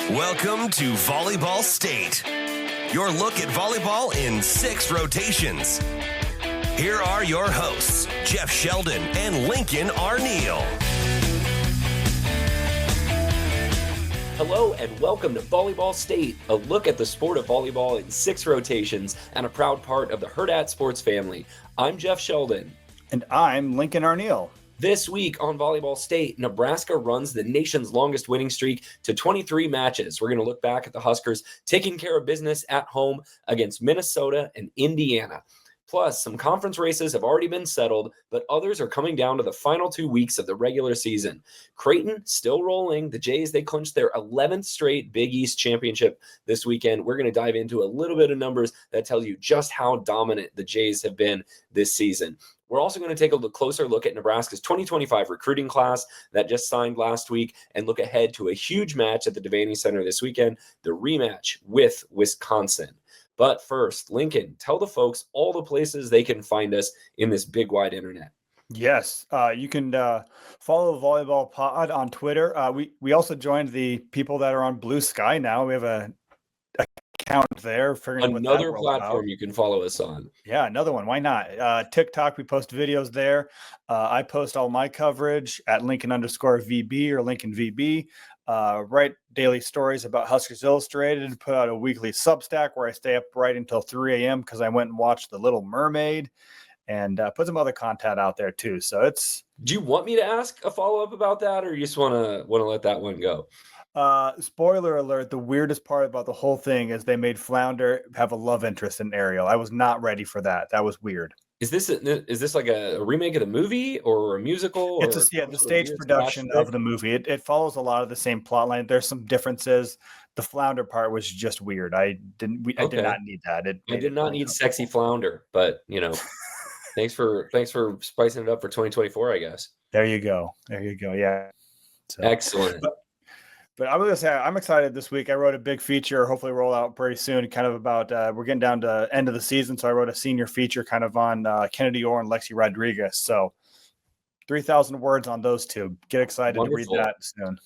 Welcome to Volleyball State, your look at volleyball in 6 rotations. Here are your hosts, Jeff Sheldon and Lincoln Arneal. Hello and welcome to Volleyball State, a look at the sport of volleyball in 6 rotations and a proud part of the Hurrdat Sports family. I'm Jeff Sheldon. And I'm Lincoln Arneal. This week on Volleyball State, Nebraska runs the nation's longest winning streak to 23 matches. We're going to look back at the Huskers taking care of business at home against Minnesota and Indiana. Plus, some conference races have already been settled, but others are coming down to the final 2 weeks of the regular season. Creighton still rolling. The Jays, they clinched their 11th straight Big East championship this weekend. We're going to dive into a little bit of numbers that tell you just how dominant the Jays have been this season. We're also going to take a closer look at Nebraska's 2025 recruiting class that just signed last week and look ahead to a huge match at the Devaney Center this weekend, the rematch with Wisconsin. But first, Lincoln, tell the folks all the places they can find us in this big wide internet. Yes, you can follow Volleyball Pod on Twitter. We also joined the people that are on Blue Sky now. We have a account there. Another platform you can follow us on. Yeah, another one. Why not? TikTok, we post videos there. I post all my coverage at Lincoln_VB or LincolnVB. Write daily stories about Huskers Illustrated, put out a weekly Substack where I stay up right until 3 a.m. because I went and watched The Little Mermaid, and put some other content out there too. So it's. Do you want me to ask a follow-up about that, or you just want to let that one go? Spoiler alert, the weirdest part about the whole thing is they made Flounder have a love interest in Ariel. I was not ready for that. That was weird. Is this like a remake of the movie or a musical? It's the stage production of the movie. It follows a lot of the same plot line. There's some differences. The Flounder part was just weird. I did not need that. I did not need sexy Flounder, but thanks for spicing it up for 2024, I guess. There you go. Yeah. So, excellent. But I was going to say, I'm excited this week. I wrote a big feature, hopefully roll out pretty soon, kind of about, we're getting down to end of the season. So I wrote a senior feature kind of on Kennedy Orr and Lexi Rodriguez. So 3,000 words on those two. Get excited Wonderful. To read that soon.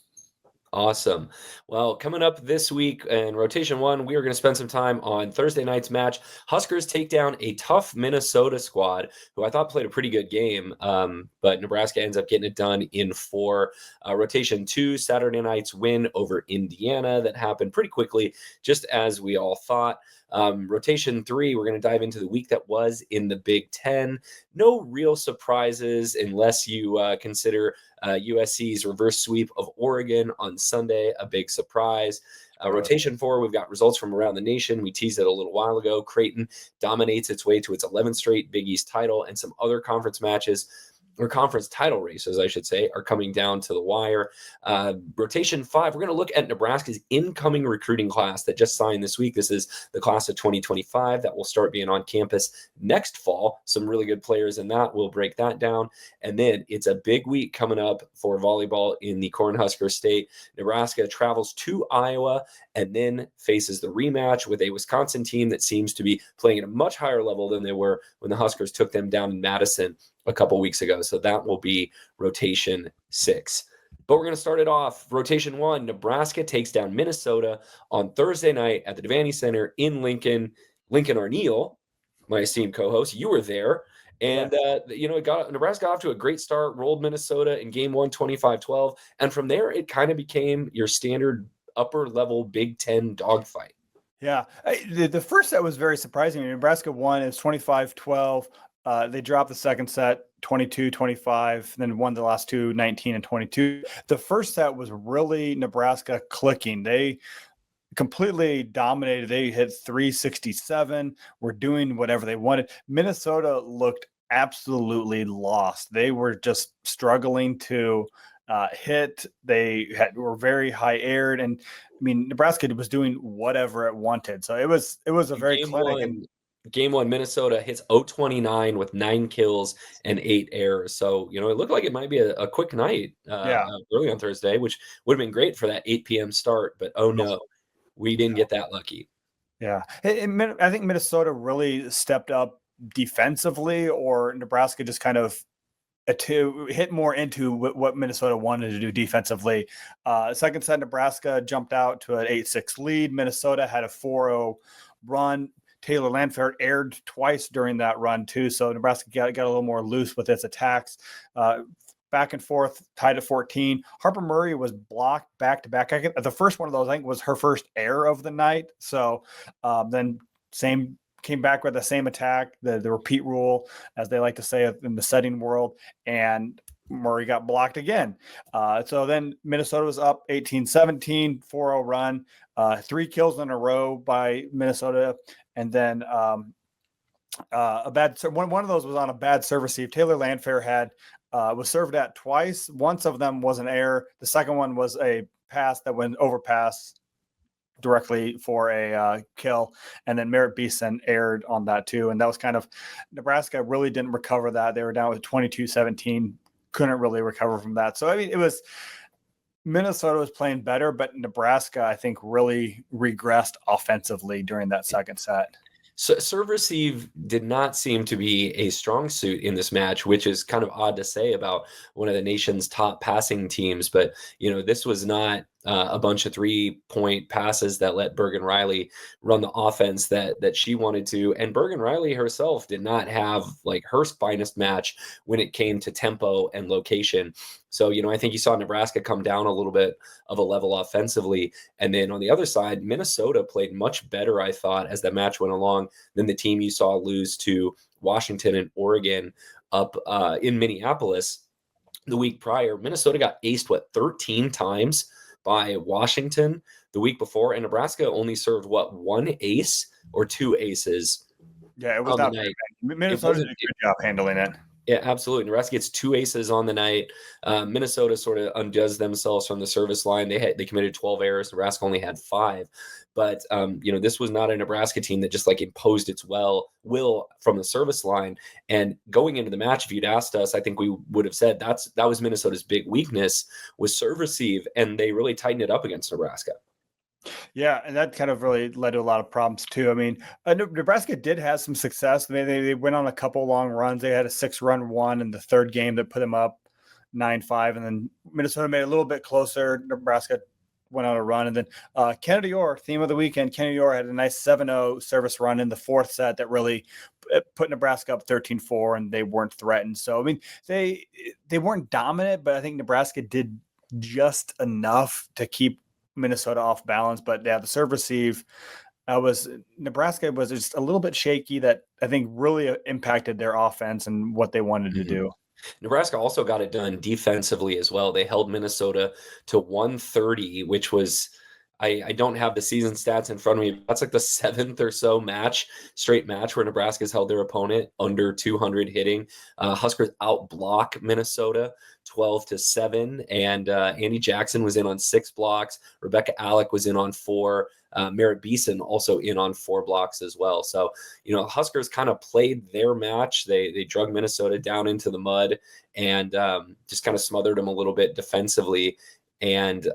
Awesome. Well, coming up this week in Rotation 1, we are going to spend some time on Thursday night's match. Huskers take down a tough Minnesota squad, who I thought played a pretty good game, but Nebraska ends up getting it done in 4. Rotation 2, Saturday night's win over Indiana that happened pretty quickly, just as we all thought. Rotation 3, we're going to dive into the week that was in the Big Ten. No real surprises unless you consider USC's reverse sweep of Oregon on Sunday a big surprise. Rotation 4, we've got results from around the nation. We teased it a little while ago. Creighton dominates its way to its 11th straight Big East title, and some other conference matches, or conference title races, I should say, are coming down to the wire. Rotation 5, we're going to look at Nebraska's incoming recruiting class that just signed this week. This is the class of 2025 that will start being on campus next fall. Some really good players in that. We'll break that down. And then it's a big week coming up for volleyball in the Cornhusker State. Nebraska travels to Iowa and then faces the rematch with a Wisconsin team that seems to be playing at a much higher level than they were when the Huskers took them down in Madison a couple weeks ago. So that will be Rotation 6. But we're going to start it off. Rotation 1, Nebraska takes down Minnesota on Thursday night at the Devaney Center in Lincoln. Lincoln Arneal, my esteemed co-host, you were there. And, Nebraska got off to a great start, rolled Minnesota in game 1, 25-12. And from there, it kind of became your standard upper-level Big Ten dogfight. Yeah. The first set was very surprising. Nebraska won. It was 25-12. They dropped the second set 22-25, then won the last two 19 and 22. The first set was really Nebraska clicking. They completely dominated. They hit 367, were doing whatever they wanted. Minnesota looked absolutely lost. They were just struggling to hit. They were very high aired, and I mean Nebraska was doing whatever it wanted. So it was a very clinic. Game 1, Minnesota hits 0-29 with 9 kills and 8 errors. So, it looked like it might be a quick night early on Thursday, which would have been great for that 8 p.m. start. But, oh, no, we didn't get that lucky. Yeah. I think Minnesota really stepped up defensively, or Nebraska just kind of to hit more into what Minnesota wanted to do defensively. Second set, Nebraska jumped out to an 8-6 lead. Minnesota had a 4-0 run. Taylor Landfair aired twice during that run too, so Nebraska got a little more loose with its attacks. Back and forth, tied at 14. Harper Murray was blocked back to back. The first one of those, I think, was her first error of the night. So then came back with the same attack, the repeat rule, as they like to say in the setting world, and Murray got blocked again. So then Minnesota was up 18-17, 4-0 run, 3 kills in a row by Minnesota, and then one of those was on a bad serve receive. Taylor Landfair was served at twice. Once of them was an error. The second one was a pass that went overpass directly for a kill, and then Merritt Beeson aired on that too, and that was kind of, Nebraska really didn't recover that. They were down with 22-17, couldn't really recover from that. So I mean, it was, Minnesota was playing better, but Nebraska, I think, really regressed offensively during that second set. So serve receive did not seem to be a strong suit in this match, which is kind of odd to say about one of the nation's top passing teams. But, this was not a bunch of 3-point passes that let Bergen Riley run the offense that she wanted to. And Bergen Riley herself did not have like her finest match when it came to tempo and location. So, I think you saw Nebraska come down a little bit of a level offensively. And then on the other side, Minnesota played much better, I thought, as the match went along than the team you saw lose to Washington and Oregon up in Minneapolis the week prior. Minnesota got aced, 13 times by Washington the week before, and Nebraska only served one ace or 2 aces. Yeah, it was not very bad. Minnesota did a good job handling it. Yeah, absolutely. Nebraska gets 2 aces on the night. Minnesota sort of undoes themselves from the service line. They committed 12 errors. Nebraska only had 5. But this was not a Nebraska team that just like imposed its will from the service line. And going into the match, if you'd asked us, I think we would have said that was Minnesota's big weakness, was serve receive, and they really tightened it up against Nebraska. Yeah, and that kind of really led to a lot of problems too. I mean, Nebraska did have some success. They went on a couple long runs. They had a 6-run one in the third game that put them up 9-5, and then Minnesota made it a little bit closer. Nebraska went on a run, and then Kennedy Orr, theme of the weekend, Kennedy Orr had a nice 7-0 service run in the fourth set that really put Nebraska up 13-4, and they weren't threatened. So, I mean, they weren't dominant, but I think Nebraska did just enough to keep Minnesota off balance. But yeah, the serve receive Nebraska was just a little bit shaky, that I think really impacted their offense and what they wanted to do. Nebraska also got it done defensively as well. They held Minnesota to 130, which was, I don't have the season stats in front of me. That's like the 7th or so straight match where Nebraska's held their opponent under 200 hitting. Huskers outblock Minnesota 12-7, and Andy Jackson was in on 6 blocks. Rebecca Alec was in on 4. Merritt Beeson also in on 4 blocks as well. So, Huskers kind of played their match. They drug Minnesota down into the mud and just kind of smothered them a little bit defensively, and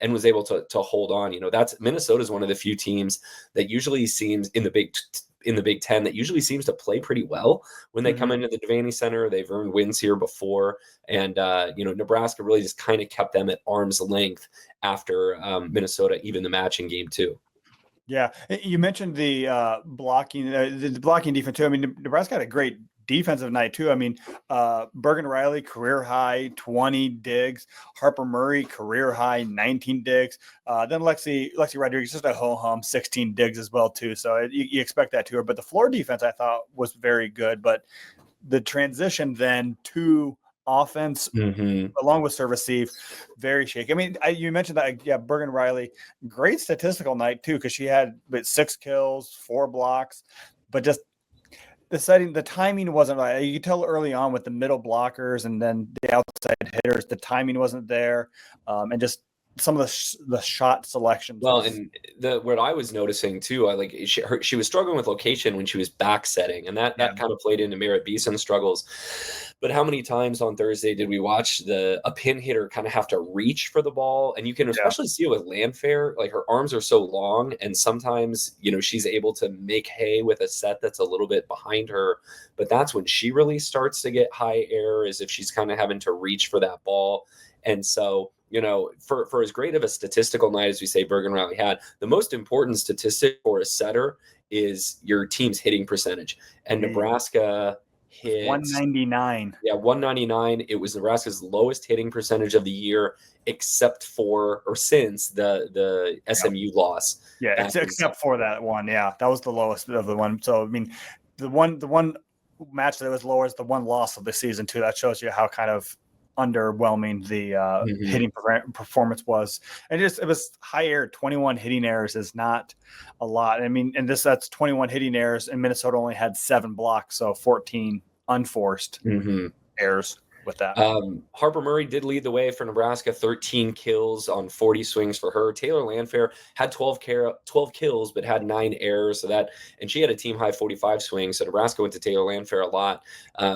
was able to hold on. That's Minnesota's one of the few teams that usually seems in the Big Ten that usually seems to play pretty well when they come into the Devaney Center. They've earned wins here before, and Nebraska really just kind of kept them at arm's length after Minnesota even the match in game 2. Yeah, you mentioned the blocking defense too. I mean, Nebraska had a great defensive night too. I mean, Bergen Riley career high 20 digs, Harper Murray career high 19 digs. Then Lexi Rodriguez just a ho-hum 16 digs as well too. So you expect that to her. But the floor defense I thought was very good. But the transition then to offense along with serve receive, very shaky. I mean, you mentioned that, yeah, Bergen Riley, great statistical night too, because she had 6 kills, 4 blocks, but just the timing wasn't right. You could tell early on with the middle blockers and then the outside hitters, the timing wasn't there, and just some of the shot selections. Well, and what I was noticing too, she was struggling with location when she was back setting, and that kind of played into Merritt Beeson's struggles. But how many times on Thursday did we watch a pin hitter kind of have to reach for the ball? And you can especially see it with Landfair, like her arms are so long, and sometimes she's able to make hay with a set that's a little bit behind her. But that's when she really starts to get high error, is if she's kind of having to reach for that ball. And so, for as great of a statistical night as we say Bergen Rally had, the most important statistic for a setter is your team's hitting percentage. And Nebraska hit 199. Yeah, 199. It was Nebraska's lowest hitting percentage of the year, except for or since the SMU loss. Yeah, except for that one. Yeah, that was the lowest of the one. So I mean, the one match that was lower is the one loss of the season too. That shows you how kind of underwhelming the hitting performance was. And it was high error. 21 hitting errors is not a lot. I mean, and that's 21 hitting errors, and Minnesota only had 7 blocks, so 14 unforced errors with that. Harper Murray did lead the way for Nebraska, 13 kills on 40 swings for her. Taylor Landfair had 12 kills, but had 9 errors. And she had a team high 45 swings. So Nebraska went to Taylor Landfair a lot.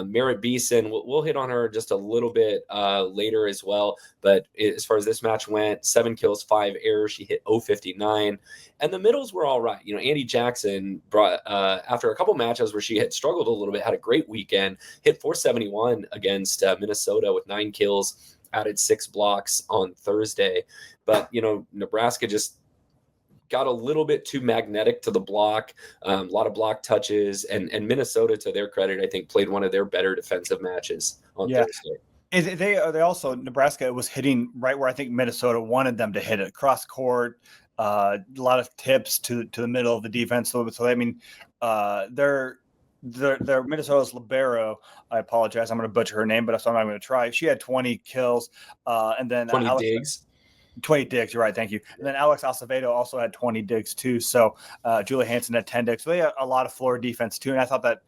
Merritt Beeson, we'll hit on her just a little bit later as well. But as far as this match went, 7 kills, 5 errors. She hit 059. And the middles were all right. Andy Jackson brought, after a couple matches where she had struggled a little bit, had a great weekend, hit 471 against Minnesota with 9 kills, added 6 blocks on Thursday. But, Nebraska just got a little bit too magnetic to the block, a lot of block touches, and Minnesota, to their credit, I think played one of their better defensive matches on Thursday. They also, Nebraska was hitting right where I think Minnesota wanted them to hit it, cross court, a lot of tips to the middle of the defense a little bit. So I mean, their Minnesota's libero, I apologize, I'm going to butcher her name, but I'm not going to try. She had 20 kills, and then 20 digs. 20 digs, you're right, thank you. And then Alex Acevedo also had 20 digs too. So Julia Hansen had 10 digs. So they had a lot of floor defense too. And I thought that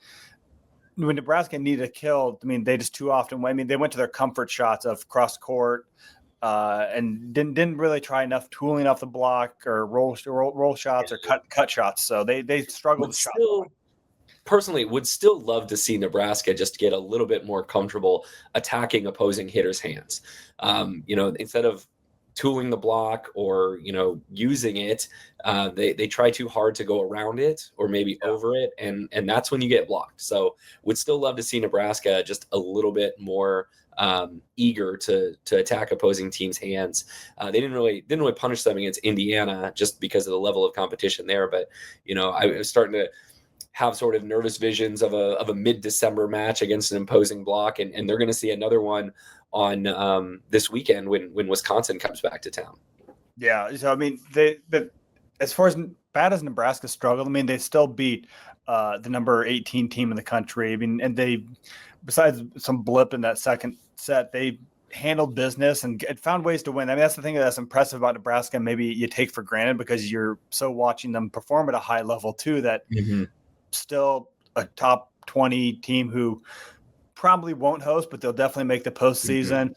when Nebraska needed a kill, I mean, they just too often, they went to their comfort shots of cross court, and didn't really try enough tooling off the block or roll shots or cut shots. So they struggled with shots. Personally, would still love to see Nebraska just get a little bit more comfortable attacking opposing hitters' hands. Instead of tooling the block or using it, they try too hard to go around it or maybe over it, and that's when you get blocked. So would still love to see Nebraska just a little bit more eager to attack opposing teams' hands. They didn't really punish them against Indiana just because of the level of competition there, but I was starting to have sort of nervous visions of a mid-December match against an imposing block, and they're going to see another one on this weekend when Wisconsin comes back to town. Yeah, so I mean, but as far as bad as Nebraska struggled, I mean, they still beat the number 18 team in the country. I mean, and they, besides some blip in that second set, they handled business and found ways to win. I mean, that's the thing that's impressive about Nebraska. Maybe you take for granted because you're so watching them perform at a high level too, that still a top 20 team who probably won't host, but they'll definitely make the postseason.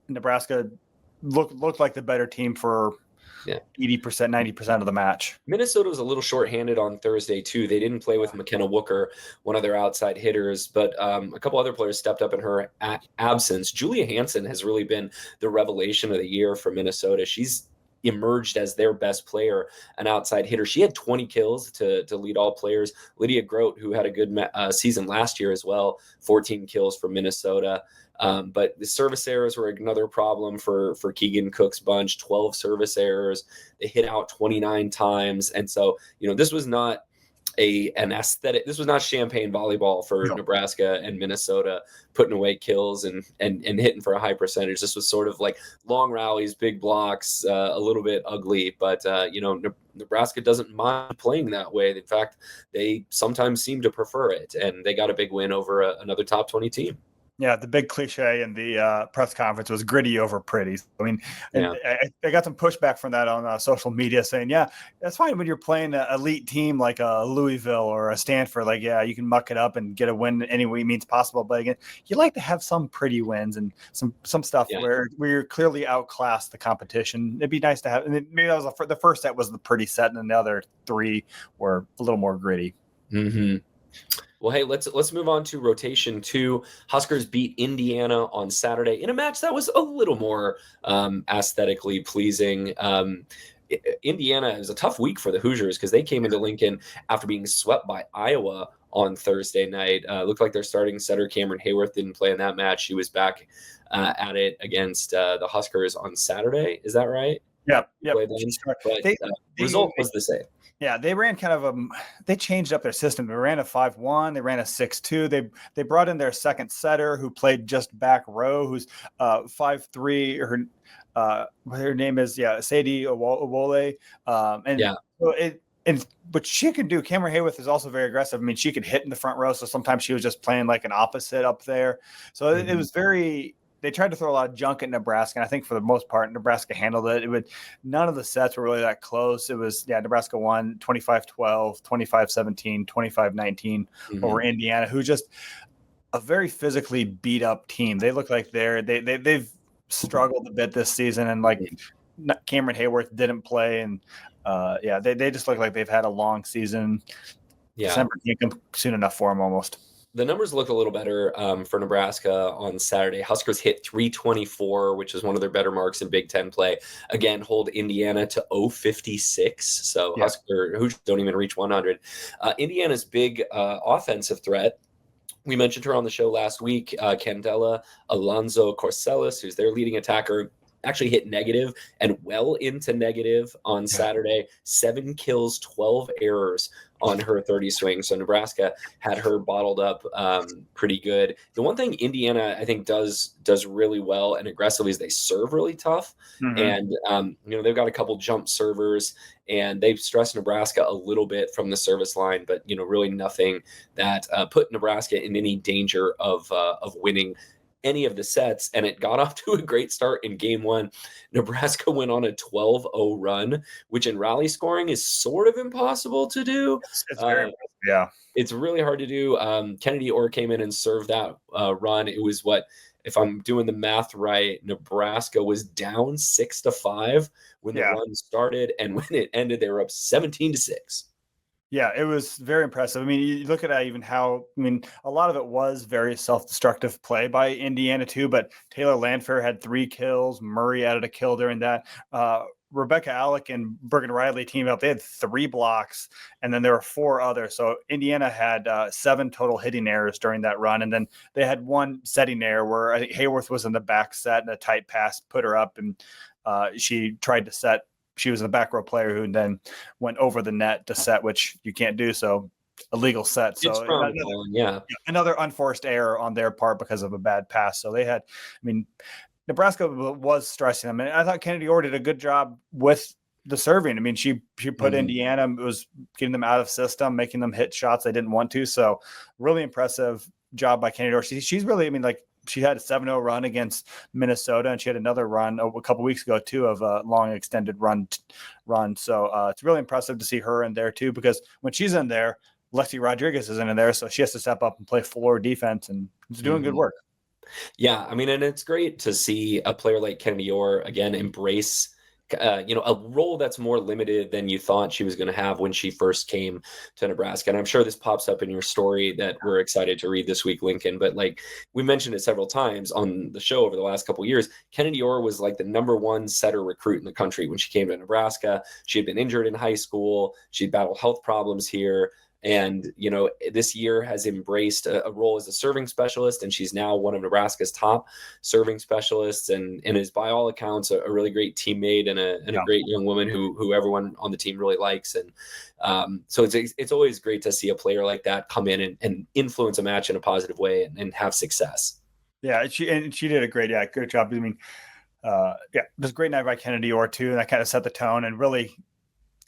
Nebraska looked like the better team for 80%, 90% of the match. Minnesota was a little shorthanded on Thursday too. They didn't play with McKenna Wooker, one of their outside hitters, but a couple other players stepped up in her absence. Julia Hansen has really been the revelation of the year for Minnesota. She's emerged as their best player, an outside hitter. She had 20 kills to lead all players. Lydia Grote, who had a good season last year as well, 14 kills for Minnesota. But the service errors were another problem for Keegan Cook's bunch, 12 service errors. They hit out 29 times. And so, this was not an aesthetic. This was not champagne volleyball for Nebraska and Minnesota putting away kills and hitting for a high percentage. This was sort of like long rallies, big blocks, a little bit ugly, but Nebraska doesn't mind playing that way. In fact, they sometimes seem to prefer it, and they got a big win over another top 20 team. Yeah, the big cliche in the press conference was gritty over pretty. I mean, and I got some pushback from that on social media saying, yeah, that's fine when you're playing an elite team like a Louisville or a Stanford. Like, yeah, you can muck it up and get a win any way means possible. But again, you like to have some pretty wins and some stuff where you're clearly outclassed the competition. It'd be nice to have. And maybe that was the first set was the pretty set, and then the other three were a little more gritty. Mm-hmm. Well, hey, let's move on to rotation 2. Huskers beat Indiana on Saturday in a match that was a little more aesthetically pleasing. Indiana is a tough week for the Hoosiers because they came into Lincoln after being swept by Iowa on Thursday night. Looked like their starting setter Cameron Hayworth didn't play in that match. She was back at it against the Huskers on Saturday. Is that right? Yeah. But the result was the same. Yeah, they ran kind of they changed up their system. They ran a 5-1, they ran a 6-2. They brought in their second setter who played just back row, who's 5'3". Her name is Sadie Owole. But she could do. Cameron Hayworth is also very aggressive. I mean, she could hit in the front row. So sometimes she was just playing like an opposite up there. So it was very. They tried to throw a lot of junk at Nebraska, and I think for the most part, Nebraska handled it. None of the sets were really that close. It was, Nebraska won 25-12, 25-17, 25-19 over Indiana, who's just a very physically beat up team. They look like they've struggled a bit this season, and like Cameron Hayworth didn't play, and they just look like they've had a long season. Yeah, December can't come soon enough for them almost. The numbers look a little better for Nebraska on Saturday. Huskers hit 324, which is one of their better marks in Big Ten play. Again, hold Indiana to 056. So Huskers don't even reach 100. Indiana's big offensive threat. We mentioned her on the show last week, Candela Alonso Corcelis, who's their leading attacker. Actually hit negative and well into negative on Saturday. 7 kills, 12 errors on her 30 swings. So Nebraska had her bottled up pretty good. The one thing Indiana, I think, does really well and aggressively is they serve really tough. And, they've got a couple jump servers, and they've stressed Nebraska a little bit from the service line, but, really nothing that put Nebraska in any danger of winning any of the sets, and it got off to a great start in game 1. Nebraska went on a 12-0 run, which in rally scoring is sort of impossible to do. It's very it's really hard to do. Kennedy Orr came in and served that run. It was if I'm doing the math right, Nebraska was down 6-5 when the run started, and when it ended, they were up 17-6. Yeah, it was very impressive. I mean, you look at even a lot of it was very self-destructive play by Indiana too, but Taylor Landfair had 3 kills. Murray added a kill during that. Rebecca Alec and Bergen Riley teamed up. They had 3 blocks, and then there were 4 others. So Indiana had 7 total hitting errors during that run, and then they had 1 setting error where I think Hayworth was in the back set, and a tight pass put her up, and she tried to set. She was a back row player who then went over the net to set, which you can't do. So illegal set. So another unforced error on their part because of a bad pass. So they had, Nebraska was stressing them. And I thought Kennedy Orr did a good job with the serving. I mean, she put Indiana, was getting them out of system, making them hit shots they didn't want to. So really impressive job by Kennedy Orr. She's really, she had a 7-0 run against Minnesota, and she had another run a couple weeks ago too of a long extended run. So it's really impressive to see her in there too, because when she's in there, Lexi Rodriguez isn't in there, so she has to step up and play floor defense, and it's doing good work. Yeah, and it's great to see a player like Kennedy Orr again embrace a role that's more limited than you thought she was going to have when she first came to Nebraska. And I'm sure this pops up in your story that we're excited to read this week, Lincoln. But we mentioned it several times on the show over the last couple of years, Kennedy Orr was the number 1 setter recruit in the country when she came to Nebraska. She had been injured in high school. She battled health problems here. And, this year has embraced a role as a serving specialist, and she's now one of Nebraska's top serving specialists, and is by all accounts a really great teammate and a great young woman who everyone on the team really likes. And so it's always great to see a player like that come in and influence a match in a positive way and have success. Yeah, she did a great job. It was a great night by Kennedy Orr too, and that kind of set the tone and really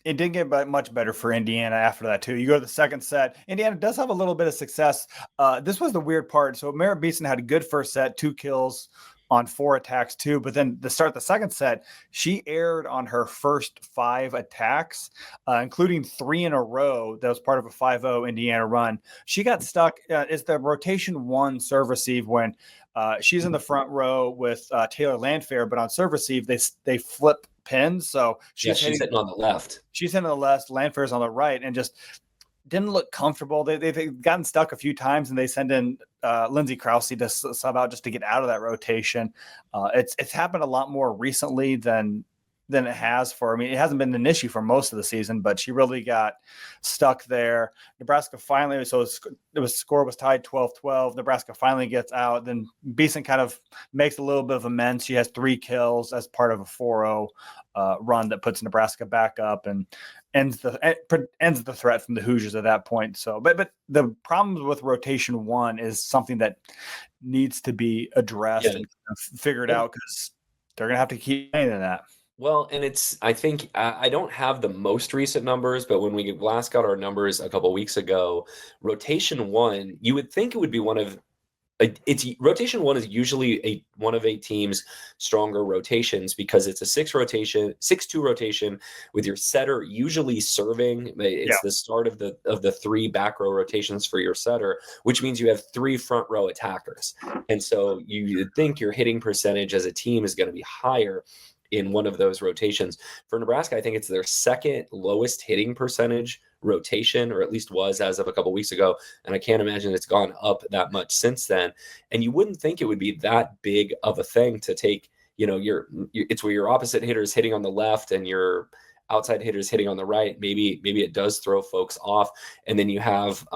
it didn't get much better for Indiana after that too. You go to the second set. Indiana does have a little bit of success. This was the weird part. So Merritt Beeson had a good first set, 2 kills on 4 attacks too. But then to start the second set, she erred on her first 5 attacks, including 3 in a row. That was part of a 5-0 Indiana run. She got stuck. It's the rotation 1 serve receive when she's in the front row with Taylor Landfair, but on serve receive, they flip pins. So she's hitting on the left. She's hitting on the left, Landfair's on the right, and just didn't look comfortable. They've gotten stuck a few times, and they send in Lindsay Krause to sub out just to get out of that rotation. It's happened a lot more recently than it has for, I mean, it hasn't been an issue for most of the season, but she really got stuck there. Nebraska finally, so score was tied 12-12. Nebraska finally gets out. Then Beeson kind of makes a little bit of amends. She has 3 kills as part of a 4-0 run that puts Nebraska back up and ends the threat from the Hoosiers at that point. So, but the problems with rotation 1 is something that needs to be addressed and figured out, because they're going to have to keep playing in that. Well, and I think I don't have the most recent numbers, but when we last got our numbers a couple of weeks ago, rotation 1, you would think it would be rotation 1 is usually one of a team's stronger rotations, because it's a 6-2 rotation with your setter usually serving. It's the start of the 3 back row rotations for your setter, which means you have 3 front row attackers. And so you'd think your hitting percentage as a team is going to be higher in one of those rotations. For Nebraska, I think it's their second lowest hitting percentage rotation, or at least was as of a couple weeks ago. And I can't imagine it's gone up that much since then. And you wouldn't think it would be that big of a thing to take, it's where your opposite hitter is hitting on the left and your outside hitters hitting on the right. Maybe it does throw folks off. And then you have,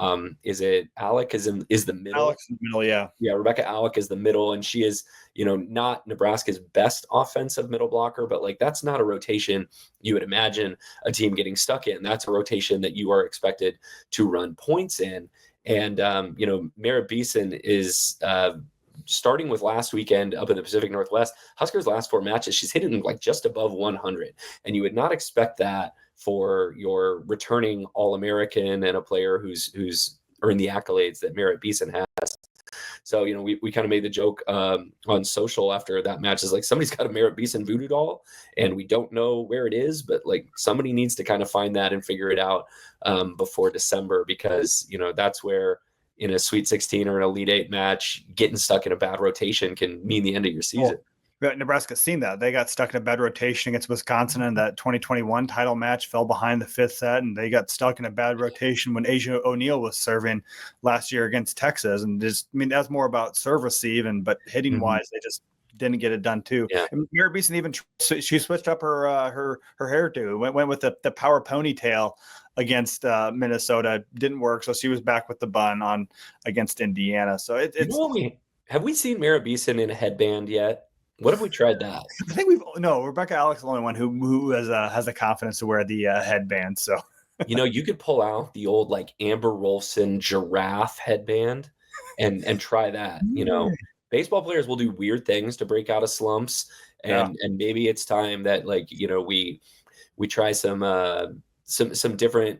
is it Alec is the middle? Alex in the middle, yeah. Yeah, Rebecca Alec is the middle, and she is, not Nebraska's best offensive middle blocker, but like that's not a rotation you would imagine a team getting stuck in. That's a rotation that you are expected to run points in. And Merritt Beeson is starting with last weekend up in the Pacific Northwest. Huskers' last 4 matches, she's hitting like just above 100, and you would not expect that for your returning All-American and a player who's earned the accolades that Merritt Beeson has. So, we kind of made the joke on social after that match, is like, somebody's got a Merritt Beeson voodoo doll and we don't know where it is, but like somebody needs to kind of find that and figure it out before December, because, that's where in a Sweet 16 or an Elite 8 match, getting stuck in a bad rotation can mean the end of your season. Nebraska's seen that. They got stuck in a bad rotation against Wisconsin in that 2021 title match, fell behind the 5th set, and they got stuck in a bad rotation when Asia O'Neal was serving last year against Texas. And that's more about serve receive, but hitting wise, they just didn't get it done too. Yeah. And Merritt Beeson she switched up her hairdo, went with the power ponytail against Minnesota. Didn't work, so she was back with the bun against Indiana. So have we seen Merritt Beeson in a headband yet? What have we tried that? I think Rebecca Alex is the only one who has the confidence to wear the headband. So you could pull out the old like Amber Rolfson giraffe headband and try that. Baseball players will do weird things to break out of slumps, and maybe it's time that we try some different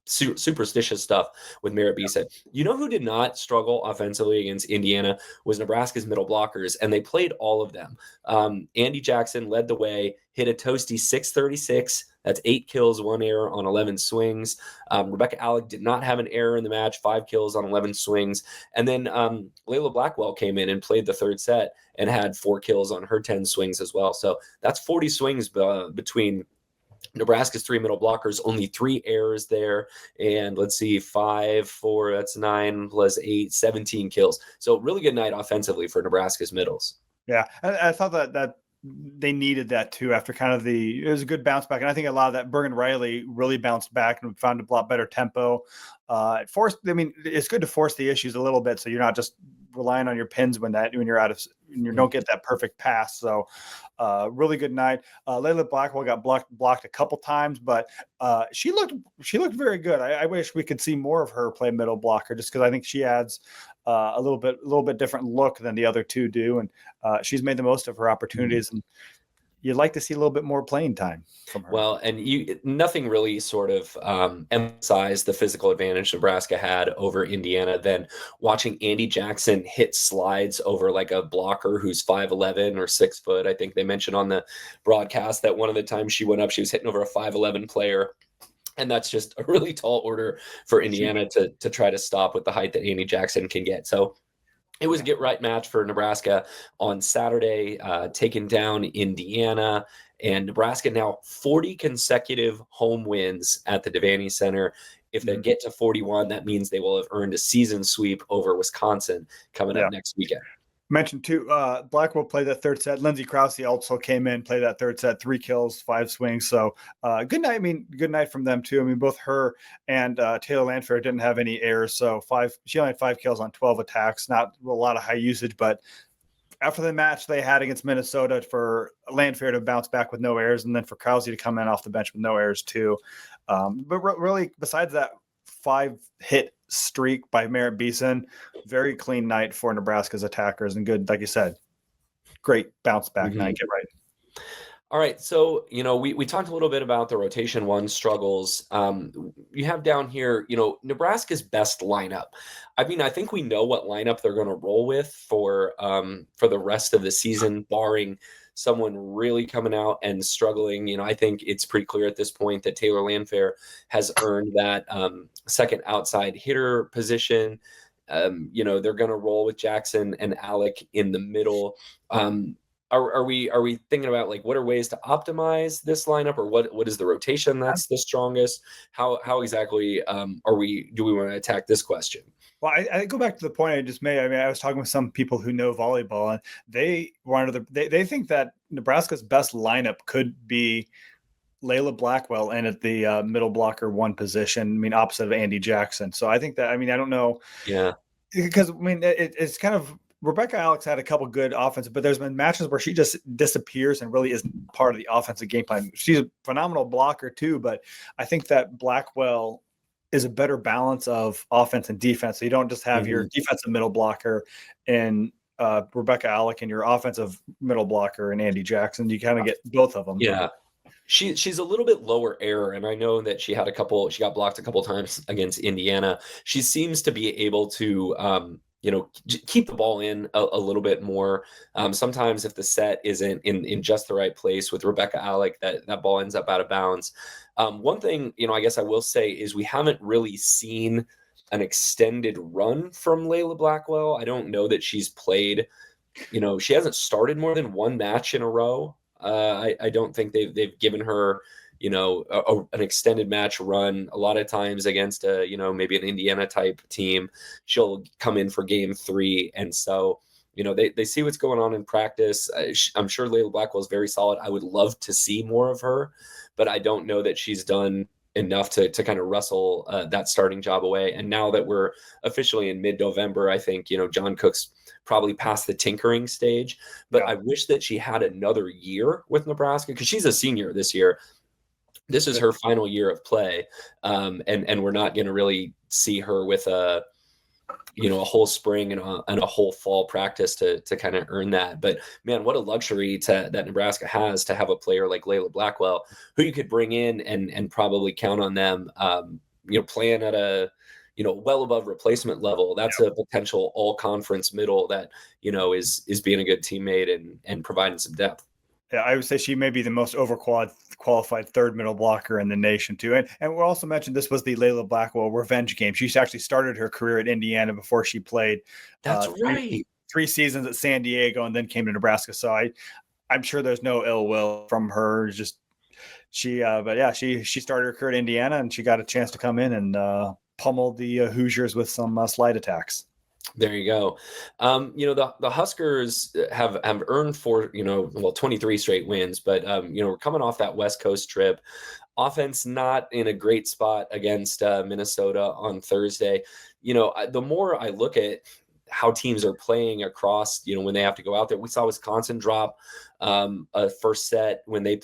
superstitious stuff with Merritt Beeson. Who did not struggle offensively against Indiana was Nebraska's middle blockers, and they played all of them. Andy Jackson led the way, hit a toasty 636. That's 8 kills, 1 error on 11 swings. Rebecca Alec did not have an error in the match, 5 kills on 11 swings. And then Layla Blackwell came in and played the 3rd set and had 4 kills on her 10 swings as well. So that's 40 swings between Nebraska's 3 middle blockers, only 3 errors there. And let's see, 5, 4, that's 9 plus 8, 17 kills. So really good night offensively for Nebraska's middles. Yeah. I thought that they needed that too after it was a good bounce back. And I think a lot of that Bergen Riley really bounced back and found a lot better tempo. It's good to force the issues a little bit, so you're not just relying on your pins when you don't get that perfect pass. So really good night. Layla Blackwell got blocked a couple times, but she looked very good. I wish we could see more of her play middle blocker, just because I think she adds a little bit different look than the other two do, and she's made the most of her opportunities. And you'd like to see a little bit more playing time from her. Well, and nothing really sort of emphasized the physical advantage Nebraska had over Indiana than watching Andy Jackson hit slides over like a blocker who's 5'11" or 6 foot. I think they mentioned on the broadcast that one of the times she went up, she was hitting over a 5'11" player. And that's just a really tall order for Indiana to try to stop with the height that Andy Jackson can get. So it was a get-right match for Nebraska on Saturday, taking down Indiana. And Nebraska now 40 consecutive home wins at the Devaney Center. If they get to 41, that means they will have earned a season sweep over Wisconsin coming up next weekend. Mentioned too, Blackwell played that third set. Lindsey Krause also came in, played that third set, 3 kills, 5 swings. So good night. I mean, good night from them too. I mean, both her and Taylor Landfair didn't have any errors. So she only had 5 kills on 12 attacks, not a lot of high usage, but after the match they had against Minnesota, for Landfair to bounce back with no errors, and then for Krause to come in off the bench with no errors too. But really, besides that 5-hit streak by Merritt Beeson, very clean night for Nebraska's attackers, and good, like you said, great bounce back night. Get right. All right. So, we talked a little bit about the rotation one struggles. You have down here, Nebraska's best lineup. I mean, I think we know what lineup they're going to roll with for the rest of the season, barring someone really coming out and struggling. I think it's pretty clear at this point that Taylor Landfair has earned that second outside hitter position. They're going to roll with Jackson and Alec in the middle. Are we thinking about like what are ways to optimize this lineup, or what is the rotation that's the strongest? How exactly do we want to attack this question? Well, I go back to the point I just made. I mean, I was talking with some people who know volleyball, and they think that Nebraska's best lineup could be Layla Blackwell and at the middle blocker 1 position. I mean, opposite of Andy Jackson. So I think that, I mean, I don't know. Yeah. Because I mean, it's kind of, Rebecca Alex had a couple good offensive, but there's been matches where she just disappears and really isn't part of the offensive game plan. She's a phenomenal blocker too, but I think that Blackwell is a better balance of offense and defense. So you don't just have your defensive middle blocker and Rebecca Alec and your offensive middle blocker and Andy Jackson. You kind of get both of them. Yeah. She's a little bit lower error, and I know that she got blocked a couple times against Indiana. She seems to be able to keep the ball in a little bit more. Sometimes if the set isn't in just the right place with Rebecca Alec, that ball ends up out of bounds. One thing, I guess I will say is we haven't really seen an extended run from Layla Blackwell. I don't know that she's played, she hasn't started more than 1 match in a row. I don't think they've given her, an extended match run. A lot of times against maybe an Indiana type team, she'll come in for game 3. And so, they see what's going on in practice. I'm sure Layla Blackwell is very solid. I would love to see more of her, but I don't know that she's done enough to kind of wrestle that starting job away. And now that we're officially in mid-November, I think, John Cook's probably past the tinkering stage, but I wish that she had another year with Nebraska, because she's a senior this year. This is her final year of play. And we're not going to really see her with a whole spring and a whole fall practice to kind of earn that. But man, what a luxury that Nebraska has to have a player like Layla Blackwell, who you could bring in and probably count on them, playing at a, well above replacement level. That's a potential all conference middle that, is being a good teammate and providing some depth. Yeah, I would say she may be the most overqualified third middle blocker in the nation too. And we also mentioned this was the Layla Blackwell revenge game. She actually started her career at Indiana before she played. That's right. 3 seasons at San Diego and then came to Nebraska. So I'm sure there's no ill will from her. Just she started her career at Indiana and she got a chance to come in and pummel the Hoosiers with some slide attacks. There you go. The Huskers have earned 23 straight wins, but we're coming off that West Coast trip. Offense not in a great spot against Minnesota on Thursday. The more I look at how teams are playing across, when they have to go out there, we saw Wisconsin drop a first set when they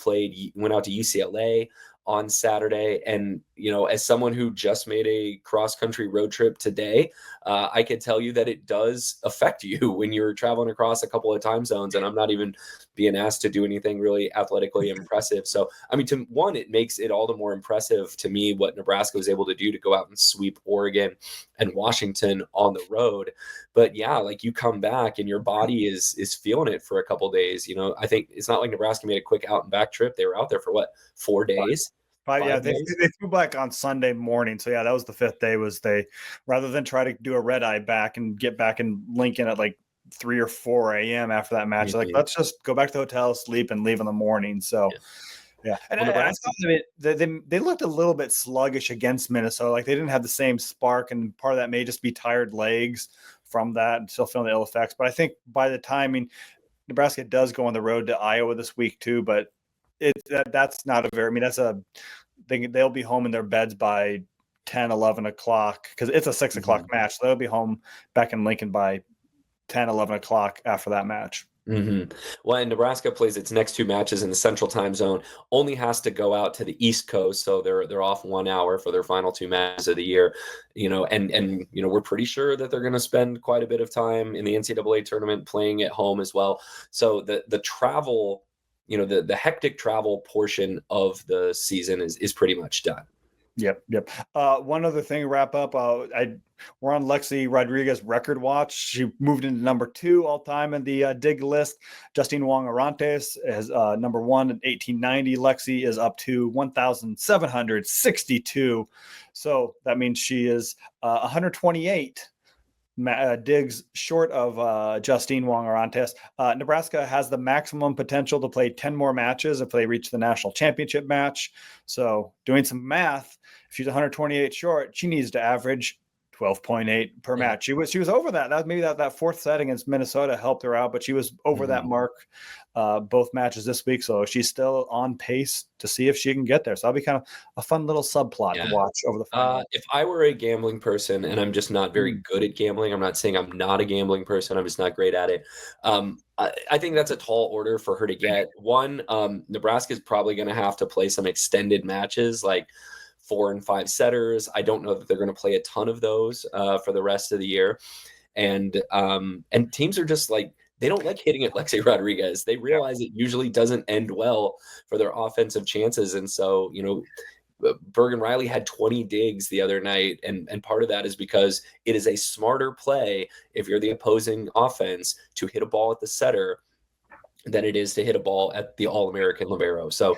went out to UCLA on Saturday. And, as someone who just made a cross-country road trip today, I could tell you that it does affect you when you're traveling across a couple of time zones. And I'm not even being asked to do anything really athletically impressive. So, it makes it all the more impressive to me what Nebraska was able to do to go out and sweep Oregon and Washington on the road. But yeah, like you come back and your body is feeling it for a couple days. I think it's not like Nebraska made a quick out and back trip. They were out there for 4 days? 5 days? They flew back on Sunday morning. So yeah, that was the 5th day. Was they, rather than try to do a red eye back and get back in Lincoln at like 3 or 4 a.m. after that match, like let's just go back to the hotel, sleep, and leave in the morning. So yeah. And I thought they looked a little bit sluggish against Minnesota. Like they didn't have the same spark, and part of that may just be tired legs from that and still feeling the ill effects. But I think by the time, Nebraska does go on the road to Iowa this week too, but that's not a very, that's they'll be home in their beds by 10, 11 o'clock because it's a 6 o'clock match. So they'll be home back in Lincoln by 10, 11 o'clock after that match. Well, and Nebraska plays its next 2 matches in the Central Time Zone, only has to go out to the East Coast, so they're off 1 hour for their final 2 matches of the year. And we're pretty sure that they're going to spend quite a bit of time in the NCAA tournament playing at home as well. So the travel, the hectic travel portion of the season is pretty much done. Yep. One other thing to wrap up. We're on Lexi Rodriguez record watch. She moved into number 2 all time in the dig list. Justine Wong-Arantes is number 1 at 1890. Lexi is up to 1,762. So that means she is 128 digs short of Justine Wong-Arantes. Nebraska has the maximum potential to play 10 more matches if they reach the national championship match. So doing some math, if she's 128 short, she needs to average 12.8 per match. She was over that. That 4th set against Minnesota helped her out, but she was over that mark both matches this week. So she's still on pace to see if she can get there. So that'll be kind of a fun little subplot to watch over the final. If I were a gambling person, and I'm just not very good at gambling, I'm not saying I'm not a gambling person, I'm just not great at it. I think that's a tall order for her to get. One, Nebraska is probably going to have to play some extended matches, like 4 and 5 setters. I don't know that they're going to play a ton of those for the rest of the year. And teams are just like, they don't like hitting at Lexi Rodriguez. They realize it usually doesn't end well for their offensive chances. And so, Bergen Riley had 20 digs the other night. And part of that is because it is a smarter play if you're the opposing offense to hit a ball at the setter than it is to hit a ball at the All-American libero. So,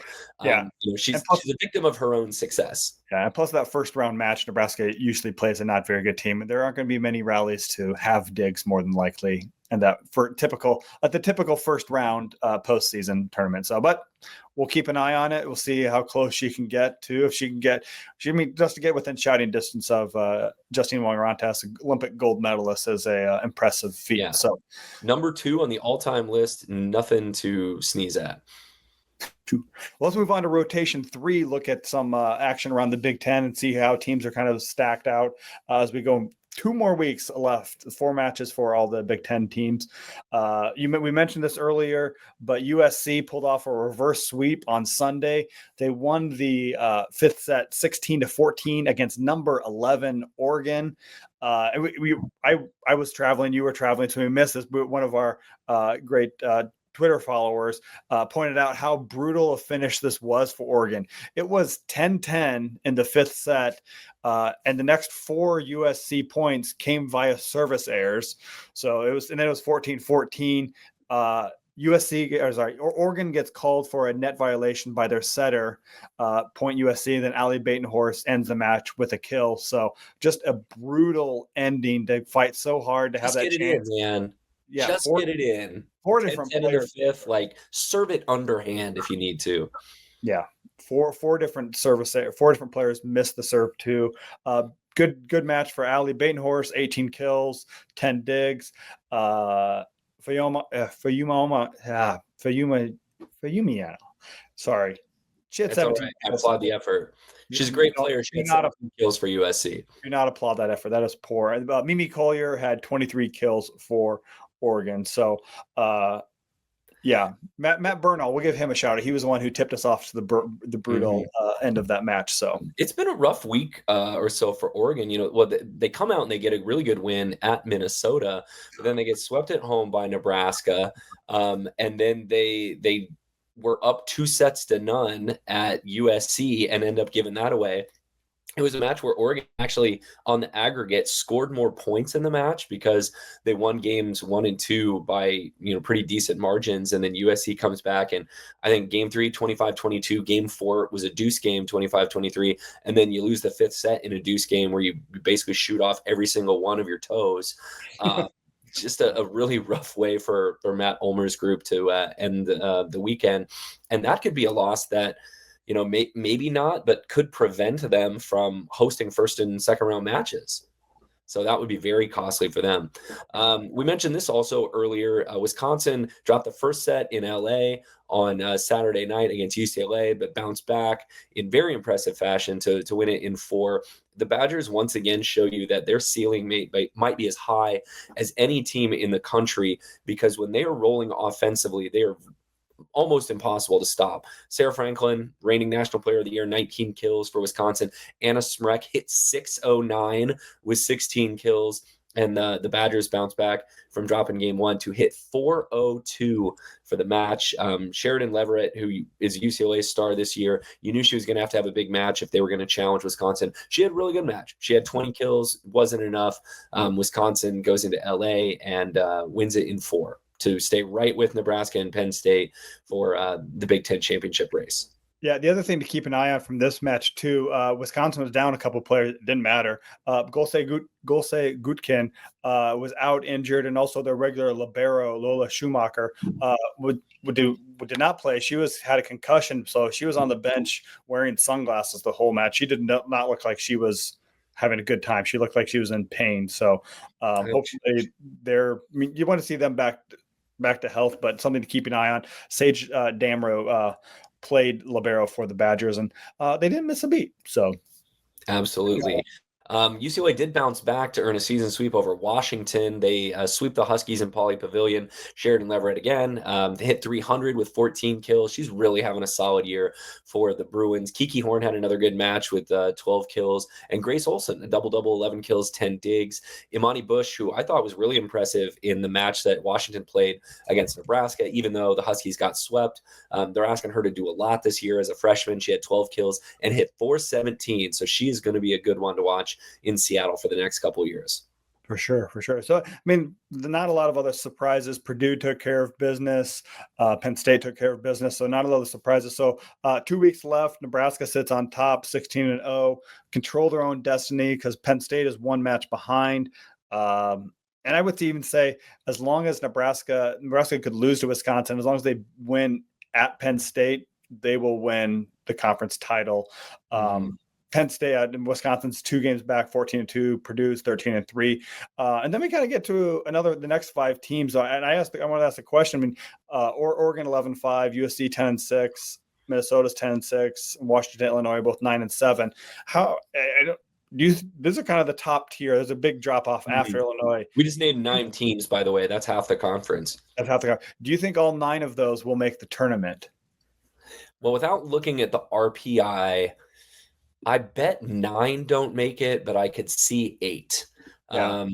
she's a victim of her own success. Yeah, and plus that first round match, Nebraska usually plays a not very good team, and there aren't going to be many rallies to have digs more than likely, and that for the typical first round postseason tournament. So, but we'll keep an eye on it. We'll see how close she can get to, just to get within shouting distance of Justine Wong-Arantes, Olympic gold medalist, is a impressive feat. Yeah. So, number 2 on the all-time list, nothing to sneeze at. Well, let's move on to rotation 3, look at some action around the Big Ten and see how teams are kind of stacked out as we go. 2 more weeks left, 4 matches for all the Big Ten teams. We mentioned this earlier, but USC pulled off a reverse sweep on Sunday. They won the 5th set 16-14 against number 11 Oregon. I was traveling, you were traveling, so we missed this, but one of our great Twitter followers pointed out how brutal a finish this was for Oregon. It was 10-10 in the 5th set, and the next 4 USC points came via service errors. So it was 14-14. Oregon gets called for a net violation by their setter, point USC, and then Allie Batenhorst ends the match with a kill. So just a brutal ending. They fight so hard to have that chance. Man. Yeah, just get it in. 4 different players. In the 5th, like serve it underhand if you need to. Yeah, four different players missed the serve too. Good match for Allie Batenhorst, 18 kills, 10 digs. Fayumiano. Sorry. She had 17. Right. I applaud the effort. She's a great player. She had 17 kills for USC. Do not applaud that effort. That is poor. Mimi Collier had 23 kills for Oregon. So Yeah, Matt Bernal, we'll give him a shout out. He was the one who tipped us off to the brutal end of that match. So it's been a rough week or so for Oregon. They come out and they get a really good win at Minnesota, but then they get swept at home by Nebraska, and then they were up 2-0 at USC and end up giving that away. It was a match where Oregon actually, on the aggregate, scored more points in the match because they won games 1 and 2 by pretty decent margins, and then USC comes back, and I think game 3, 25-22, game 4 was a deuce game, 25-23, and then you lose the 5th set in a deuce game where you basically shoot off every single one of your toes. Just a really rough way for Matt Ulmer's group to end the weekend, and that could be a loss that maybe not, but could prevent them from hosting first and second round matches. So that would be very costly for them. We mentioned this also earlier. Wisconsin dropped the first set in LA on Saturday night against UCLA, but bounced back in very impressive fashion to win it in 4. The Badgers once again show you that their ceiling might be as high as any team in the country, because when they are rolling offensively, they are almost impossible to stop. Sarah Franklin, reigning National Player of the Year, 19 kills for Wisconsin. Anna Smrek hit 609 with 16 kills. And the Badgers bounce back from dropping game 1 to hit 402 for the match. Sheridan Leverett, who is UCLA's star this year, you knew she was going to have a big match if they were going to challenge Wisconsin. She had a really good match. She had 20 kills, wasn't enough. Wisconsin goes into LA and wins it in 4. To stay right with Nebraska and Penn State for the Big Ten championship race. Yeah, the other thing to keep an eye on from this match too, Wisconsin was down a couple players. It didn't matter. Golse Gutkin was out injured, and also their regular libero Lola Schumacher did not play. She had a concussion, so she was on the bench wearing sunglasses the whole match. She did not look like she was having a good time. She looked like she was in pain. So hopefully you want to see them back to health, but something to keep an eye on. Sage Damro played libero for the Badgers, and they didn't miss a beat. So absolutely. UCLA did bounce back to earn a season sweep over Washington. They sweep the Huskies in Pauley Pavilion. Sheridan Leverett again. They hit 300 with 14 kills. She's really having a solid year for the Bruins. Kiki Horn had another good match with 12 kills. And Grace Olson, a double-double, 11 kills, 10 digs. Imani Bush, who I thought was really impressive in the match that Washington played against Nebraska, even though the Huskies got swept. They're asking her to do a lot this year as a freshman. She had 12 kills and hit 417. So she is going to be a good one to watch in Seattle for the next couple of years. For sure. So, I mean, not a lot of other surprises. Purdue took care of business. Penn State took care of business. So not a lot of surprises. So 2 weeks left. Nebraska sits on top, 16-0, control their own destiny because Penn State is 1 match behind. And I would even say as long as Nebraska could lose to Wisconsin, as long as they win at Penn State, they will win the conference title. Penn State and Wisconsin's 2 games back, 14-2. Purdue's 13-3, and then we kind of get to the next 5 teams. And I want to ask a question. I mean, Oregon 11-5, USC 10-6, Minnesota's 10-6, Washington, Illinois both 9-7. These are kind of the top tier. There's a big drop off after Illinois. We just named 9 teams, by the way. That's half the conference. Do you think all 9 of those will make the tournament? Well, without looking at the RPI, I bet 9 don't make it, but I could see 8. Yeah.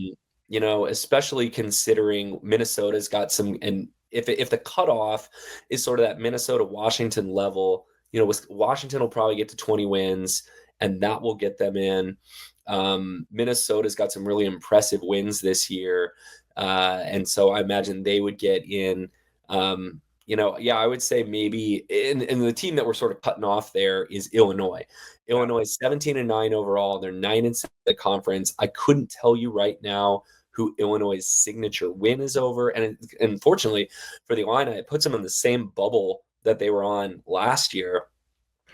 Especially considering Minnesota's got some, and if the cutoff is sort of that Minnesota-Washington level, Washington will probably get to 20 wins, and that will get them in. Minnesota's got some really impressive wins this year, and so I imagine they would get in. I would say maybe, and the team that we're sort of cutting off there is Illinois. Illinois is 17-9 overall. They're 9-7 in the conference. I couldn't tell you right now who Illinois' signature win is over. And unfortunately for the Illini, it puts them in the same bubble that they were on last year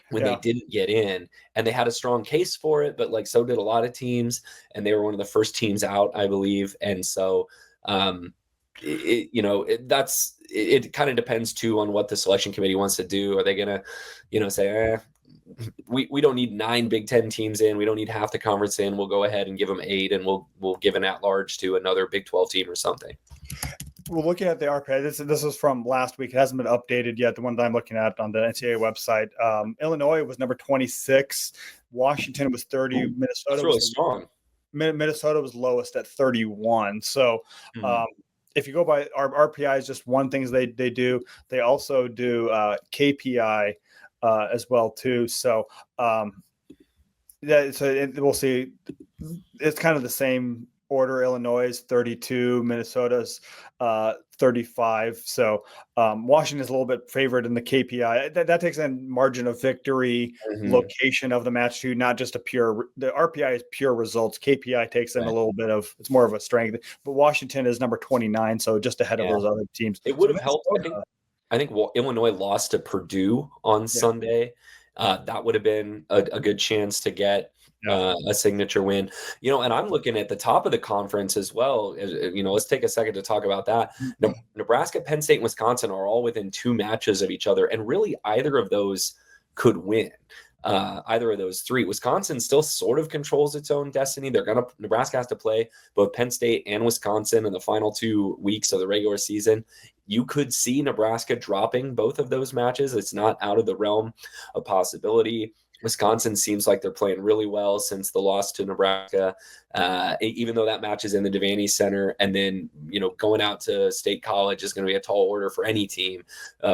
when they didn't get in. And they had a strong case for it, but so did a lot of teams. And they were one of the first teams out, I believe. And so, it kind of depends too on what the selection committee wants to do. Are they going to, say, we don't need 9 Big Ten teams in. We don't need half the conference in. We'll go ahead and give them 8, and we'll give an at-large to another Big 12 team or something. we're looking at the RPI. This is from last week. It hasn't been updated yet. The one that I'm looking at on the NCAA website. Illinois was number 26. Washington was 30. Ooh, that's really strong. Minnesota was lowest at 31. So if you go by our RPI is just one thing they do. They also do KPI as well too. So we'll see. It's kind of the same order. Illinois is 32, Minnesota's 35. So Washington is a little bit favored in the KPI. That takes in margin of victory, location of the match too, not just the RPI is pure results. KPI takes in a little bit of, it's more of a strength. But Washington is number 29, so just ahead of those other teams. It would have helped. I think Illinois lost to Purdue on Sunday. That would have been a good chance to get a signature win, and I'm looking at the top of the conference as well. Let's take a second to talk about that. Nebraska, Penn State, and Wisconsin are all within 2 matches of each other, and really either of those could win. Either of those 3. Wisconsin still sort of controls its own destiny. Nebraska has to play both Penn State and Wisconsin in the final 2 weeks of the regular season. You could see Nebraska dropping both of those matches. It's not out of the realm of possibility. Wisconsin seems like they're playing really well since the loss to Nebraska, even though that match is in the Devaney Center. And then, going out to State College is going to be a tall order for any team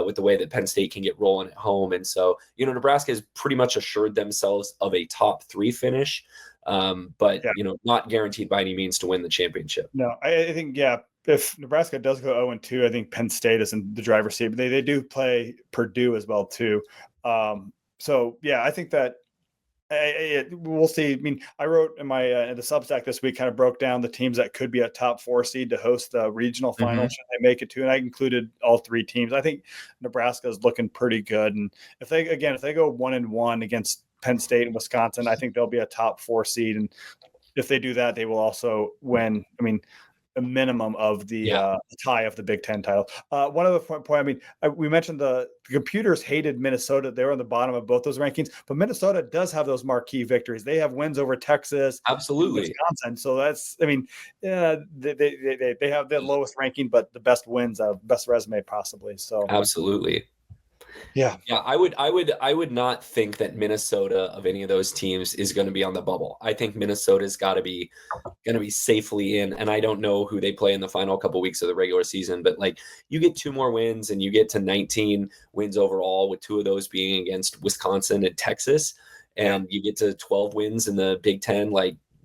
with the way that Penn State can get rolling at home. And so, Nebraska has pretty much assured themselves of a top 3 finish, but, not guaranteed by any means to win the championship. No, I think, if Nebraska does go 0-2, I think Penn State is in the driver's seat, but they do play Purdue as well too. So I think that we'll see. I mean, I wrote in my in the Substack this week, kind of broke down the teams that could be a top 4 seed to host the regional final should they make it to, and I included all 3 teams. I think Nebraska is looking pretty good, and if they go 1-1 against Penn State and Wisconsin, I think they'll be a top 4 seed, and if they do that, they will also win. I mean, a minimum of the tie of the Big Ten title. One other point, we mentioned the computers hated Minnesota. They were on the bottom of both those rankings, but Minnesota does have those marquee victories. They have wins over Texas, absolutely, Wisconsin. So they have the lowest ranking, but the best wins, best resume possibly. So absolutely. Yeah. I would not think that Minnesota of any of those teams is going to be on the bubble. I think Minnesota's got to be safely in, and I don't know who they play in the final couple weeks of the regular season, but you get 2 more wins and you get to 19 wins overall, with 2 of those being against Wisconsin and Texas, and you get to 12 wins in the Big Ten,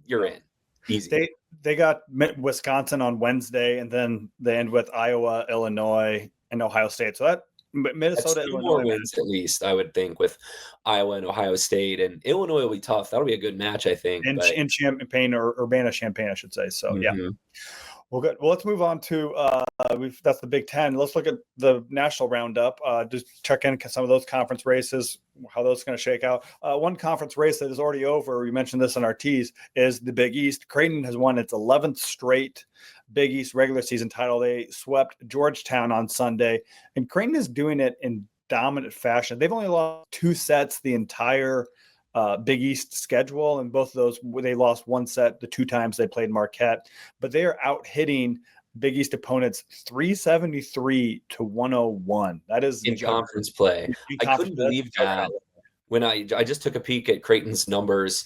you're in. Easy. They got Wisconsin on Wednesday, and then they end with Iowa, Illinois, and Ohio State. So that Minnesota, that's 2 more wins at least, I would think, with Iowa and Ohio State, and Illinois will be tough. That'll be a good match, I think. In Champaign or Urbana-Champaign, I should say. So Well, good. Well, let's move on to that's the Big Ten. Let's look at the national roundup. Just check in some of those conference races, how those are going to shake out. One conference race that is already over, we mentioned this in our teas, is the Big East. Creighton has won its 11th straight Big East regular season title. They swept Georgetown on Sunday, and Creighton is doing it in dominant fashion. They've only lost 2 sets the entire Big East schedule, and both of those they lost 1 set the 2 times they played Marquette, but they are out hitting Big East opponents 373 to 101. That is in conference play. I couldn't believe that. When I just took a peek at Creighton's numbers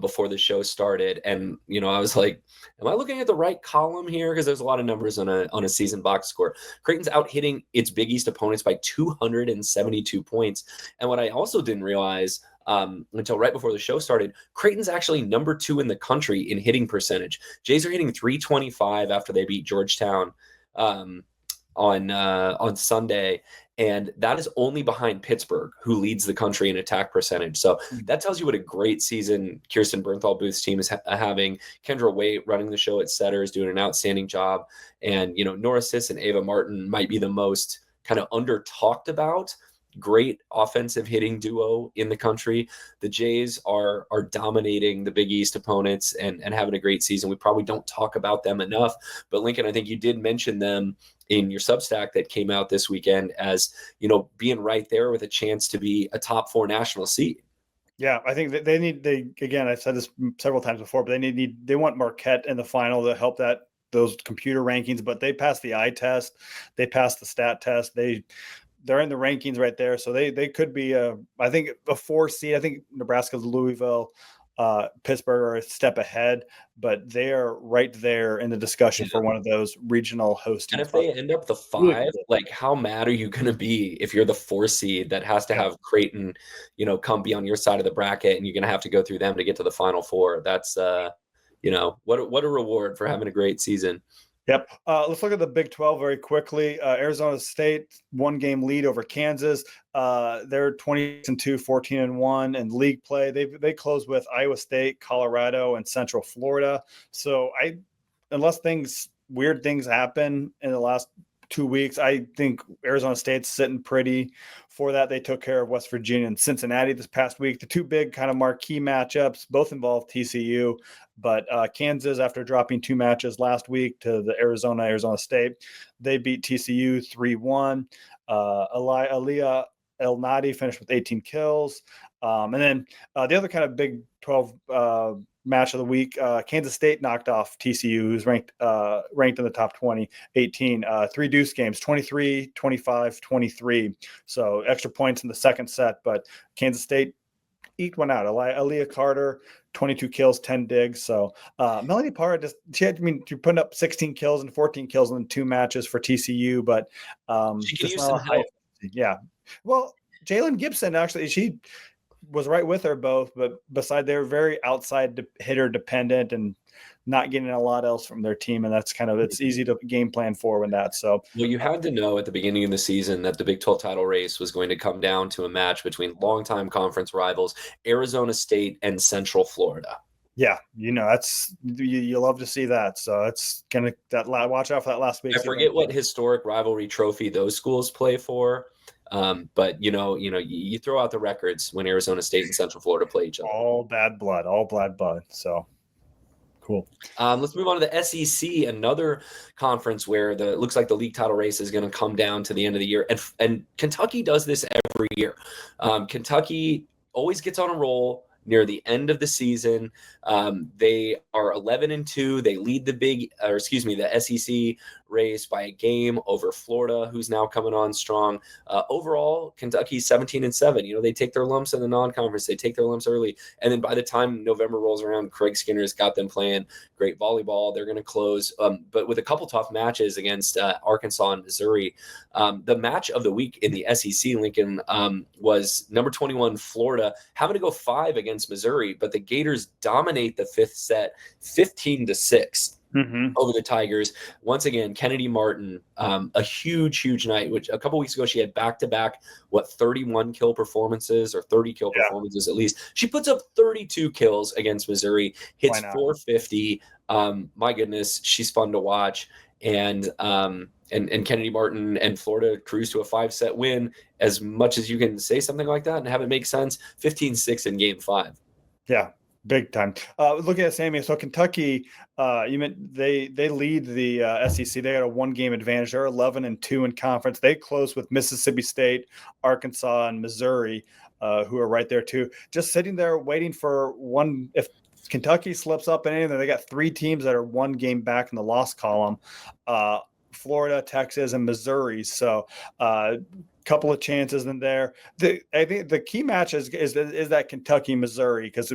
before the show started, and I was like, am I looking at the right column here? Because there's a lot of numbers on a season box score. Creighton's out hitting its Big East opponents by 272 points. And what I also didn't realize until right before the show started, Creighton's actually number 2 in the country in hitting percentage. Jays are hitting 325 after they beat Georgetown on Sunday. And that is only behind Pittsburgh, who leads the country in attack percentage. So that tells you what a great season Kirsten Bernthal-Booth's team is having. Kendra Waite running the show at setter is doing an outstanding job. And, Nora Sis and Ava Martin might be the most kind of under-talked about great offensive hitting duo in the country. The Jays are dominating the Big East opponents and having a great season. We probably don't talk about them enough, but Lincoln, I think you did mention them in your Substack that came out this weekend as, being right there with a chance to be a top 4 national seed. Yeah, I think that again, I've said this several times before, but they want Marquette in the final to help that those computer rankings, but they passed the eye test, they passed the stat test. They're in the rankings right there, so they could be I think a 4 seed. I think Nebraska's Louisville, Pittsburgh are a step ahead, but they are right there in the discussion for one of those regional hosting. And if they end up the 5, like how mad are you going to be if you're the 4 seed that has to have Creighton, come be on your side of the bracket, and you're going to have to go through them to get to the Final Four? That's, what a reward for having a great season. Yep. Let's look at the Big 12 very quickly. Arizona State, 1-game lead over Kansas. They're 20-2, 14-1 in league play. They close with Iowa State, Colorado, and Central Florida. So unless weird things happen in the last 2 weeks, I think Arizona State's sitting pretty for that. They took care of West Virginia and Cincinnati this past week. The two big kind of marquee matchups both involve TCU, but Kansas, after dropping 2 matches last week to the Arizona State, they beat TCU 3-1. Aliyah El Nadi finished with 18 kills. And then the other kind of Big 12 match of the week, Kansas State knocked off TCU, who's ranked in the top 20, 18, 3 deuce games, 23, 25, 23. So extra points in the second set, but Kansas State eked one out. Aaliyah Carter, 22 kills, 10 digs. So Melanie Parra she put up 16 kills and 14 kills in 2 matches for TCU, but she can use some help. Yeah. Well, Jalen Gibson, actually, she was right with her both, but beside, they're very outside hitter dependent and not getting a lot else from their team. And that's it's easy to game plan for when that. So, well, you had to know at the beginning of the season that the Big 12 title race was going to come down to a match between longtime conference rivals, Arizona State and Central Florida. Yeah. That's, you love to see that. So it's watch out for that last week. I forget what historic rivalry trophy those schools play for. But you throw out the records when Arizona State and Central Florida play each other. All bad blood. So cool. Let's move on to the SEC, another conference where it looks like the league title race is going to come down to the end of the year. And Kentucky does this every year. Kentucky always gets on a roll near the end of the season. They are 11-2. They lead the SEC race by a game over Florida, who's now coming on strong. Overall, Kentucky's 17-7. They take their lumps in the non-conference. They take their lumps early. And then by the time November rolls around, Craig Skinner's got them playing great volleyball. They're going to close, but with a couple tough matches against Arkansas and Missouri. The match of the week in the SEC, Lincoln, was number 21, Florida, having to go 5 against Missouri, but the Gators dominate the 5th set, 15-6. Over the Tigers. Once again, Kennedy Martin, a huge night, which a couple weeks ago she had back-to-back, 31 kill performances or 30 kill performances at least. She puts up 32 kills against Missouri, hits 450. My goodness, she's fun to watch. And Kennedy Martin and Florida cruise to a 5-set win. As much as you can say something like that and have it make sense, 15-6 in game 5. Yeah. Big time. Looking at Sammy, so Kentucky, you meant they lead the SEC. They got a 1-game advantage. They're 11-2 in conference. They close with Mississippi State, Arkansas, and Missouri, who are right there too. Just sitting there waiting for one. If Kentucky slips up in anything, they got 3 teams that are 1 game back in the loss column: Florida, Texas, and Missouri. So. Couple of chances in there. I think the key match is that Kentucky-Missouri, because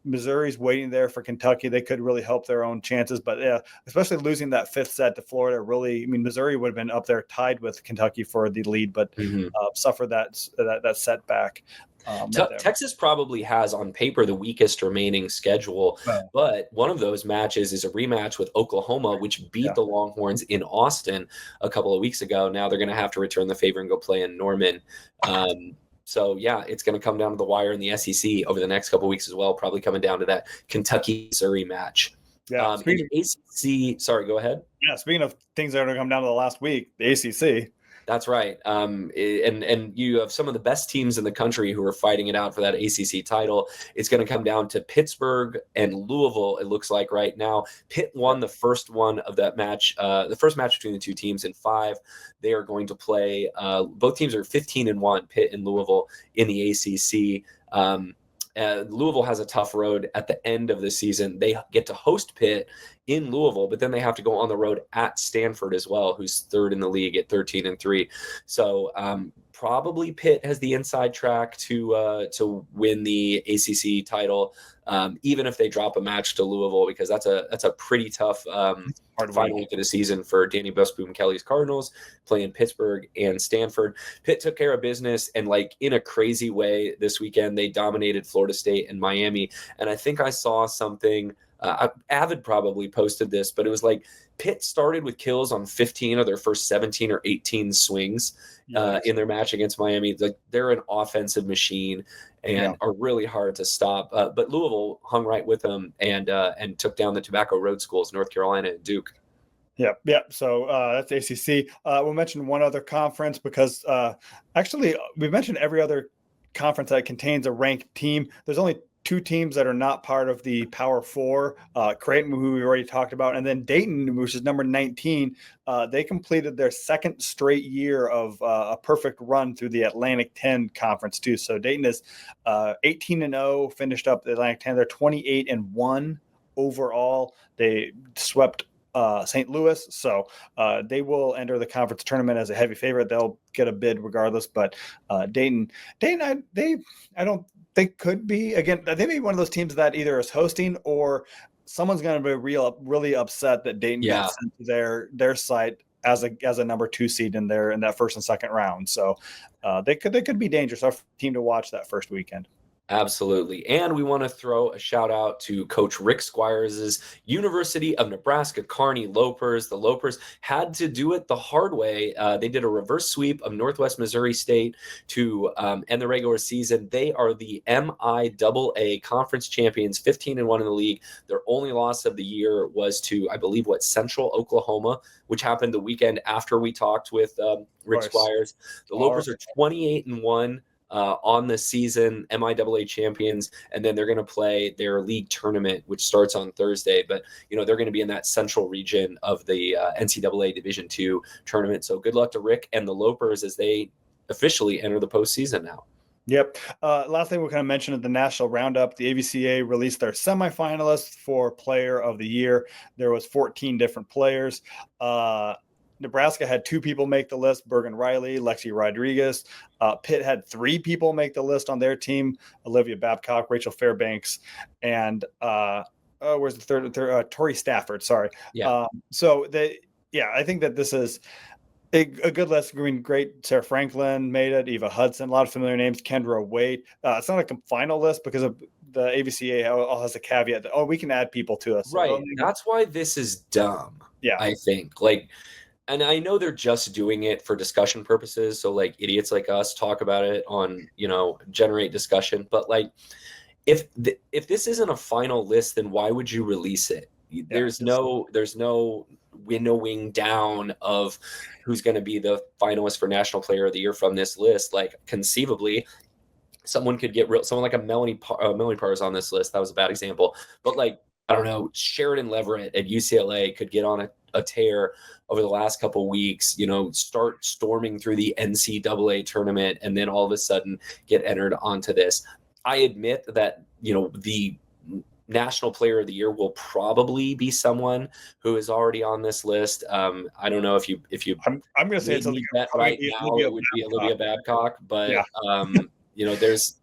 Missouri's waiting there for Kentucky. They could really help their own chances, but especially losing that 5th set to Florida. Really, Missouri would have been up there tied with Kentucky for the lead, but suffered that setback. Texas probably has on paper the weakest remaining schedule, but one of those matches is a rematch with Oklahoma, which beat the Longhorns in Austin a couple of weeks ago. Now they're going to have to return the favor and go play in Norman. So it's going to come down to the wire in the SEC over the next couple of weeks as well, probably coming down to that Kentucky-Missouri match. Yeah. ACC, sorry, go ahead. Yeah, speaking of things that are going to come down to the last week, the ACC. That's right. And you have some of the best teams in the country who are fighting it out for that ACC title. It's going to come down to Pittsburgh and Louisville, it looks like right now. Pitt won the first one of that match, the first match between the two teams in 5. They are going to play, both teams are 15-1, Pitt and Louisville in the ACC. Louisville has a tough road at the end of the season. They get to host Pitt in Louisville, but then they have to go on the road at Stanford as well, who's third in the league at 13-3. So probably Pitt has the inside track to win the ACC title, even if they drop a match to Louisville, because that's a pretty tough final week of the season for Danny Busboom Kelly's Cardinals, playing Pittsburgh and Stanford. Pitt took care of business, and like in a crazy way this weekend, they dominated Florida State and Miami. And I think I saw something. Avid probably posted this, but it was like Pitt started with kills on 15 of their first 17 or 18 swings in their match against Miami. Like, they're an offensive machine and are really hard to stop. But Louisville hung right with them and took down the Tobacco Road schools, North Carolina and Duke. Yeah. So that's ACC. We'll mention one other conference because actually we've mentioned every other conference that contains a ranked team. There's only two teams that are not part of the Power Four, Creighton, who we already talked about, and then Dayton, which is number 19. They completed their second straight year of a perfect run through the Atlantic 10 conference too. So Dayton is 18-0, finished up the Atlantic 10. They're 28-1 overall. They swept St. Louis, so they will enter the conference tournament as a heavy favorite. They'll get a bid regardless, but Dayton, I don't think could be, again, they may be one of those teams that either is hosting or someone's going to be really upset that Dayton got sent to their site as a number 2 seed in that first and second round. So they could be dangerous. Our team to watch that first weekend. Absolutely. And we want to throw a shout out to Coach Rick Squires' University of Nebraska Kearney Lopers. The Lopers had to do it the hard way. They did a reverse sweep of Northwest Missouri State to end the regular season. They are the MIAA conference champions, 15-1 in the league. Their only loss of the year was to, I believe, Central Oklahoma, which happened the weekend after we talked with Rick Squires. The Lopers are 28-1. On the season, MIAA champions, and then they're going to play their league tournament, which starts on Thursday. But, they're going to be in that central region of the NCAA Division II tournament. So good luck to Rick and the Lopers as they officially enter the postseason now. Yep. Last thing we'll kind of mention at the national roundup, the AVCA released their semifinalists for Player of the Year. There was 14 different players. Nebraska had 2 people make the list, Bergen Riley, Lexi Rodriguez. Pitt had 3 people make the list on their team, Olivia Babcock, Rachel Fairbanks, and where's the third? Tori Stafford, sorry. Yeah. I think that this is a good list. Great. Sarah Franklin made it, Eva Hudson, a lot of familiar names, Kendra Wade. It's not a final list because of the AVCA all has a caveat that, we can add people to us. Right. That's why this is dumb. Yeah. I think. And I know they're just doing it for discussion purposes. So idiots like us talk about it on, generate discussion. But if this isn't a final list, then why would you release it? There's no winnowing down of who's going to be the finalist for National Player of the Year from this list. Conceivably, someone could get someone like a Melanie Parr is on this list. That was a bad example. But I don't know, Sheridan Leverett at UCLA could get on a tear over the last couple of weeks, start storming through the NCAA tournament, and then all of a sudden get entered onto this. I admit that, the National Player of the Year will probably be someone who is already on this list. I don't know if you I'm going to say it's right now it would be Olivia Babcock, but there's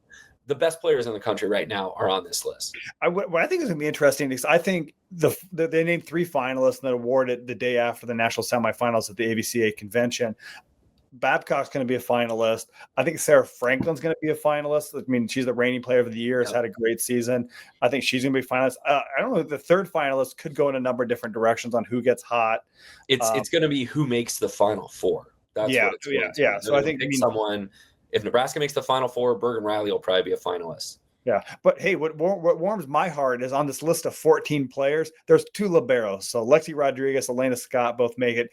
the best players in the country right now are on this list. What I think is going to be interesting is I think they named 3 finalists and then awarded the day after the national semifinals at the AVCA convention. Babcock's going to be a finalist. I think Sarah Franklin's going to be a finalist. I mean, she's the reigning Player of the Year, has had a great season. I think she's going to be a finalist. I don't know. The third finalist could go in a number of different directions on who gets hot. It's going to be who makes the Final Four. That's what it's going to be. So I think someone. If Nebraska makes the Final Four, Bergen Riley will probably be a finalist. Yeah, but hey, what warms my heart is on this list of 14 players, there's 2 liberos. So Lexi Rodriguez, Elena Scott both make it.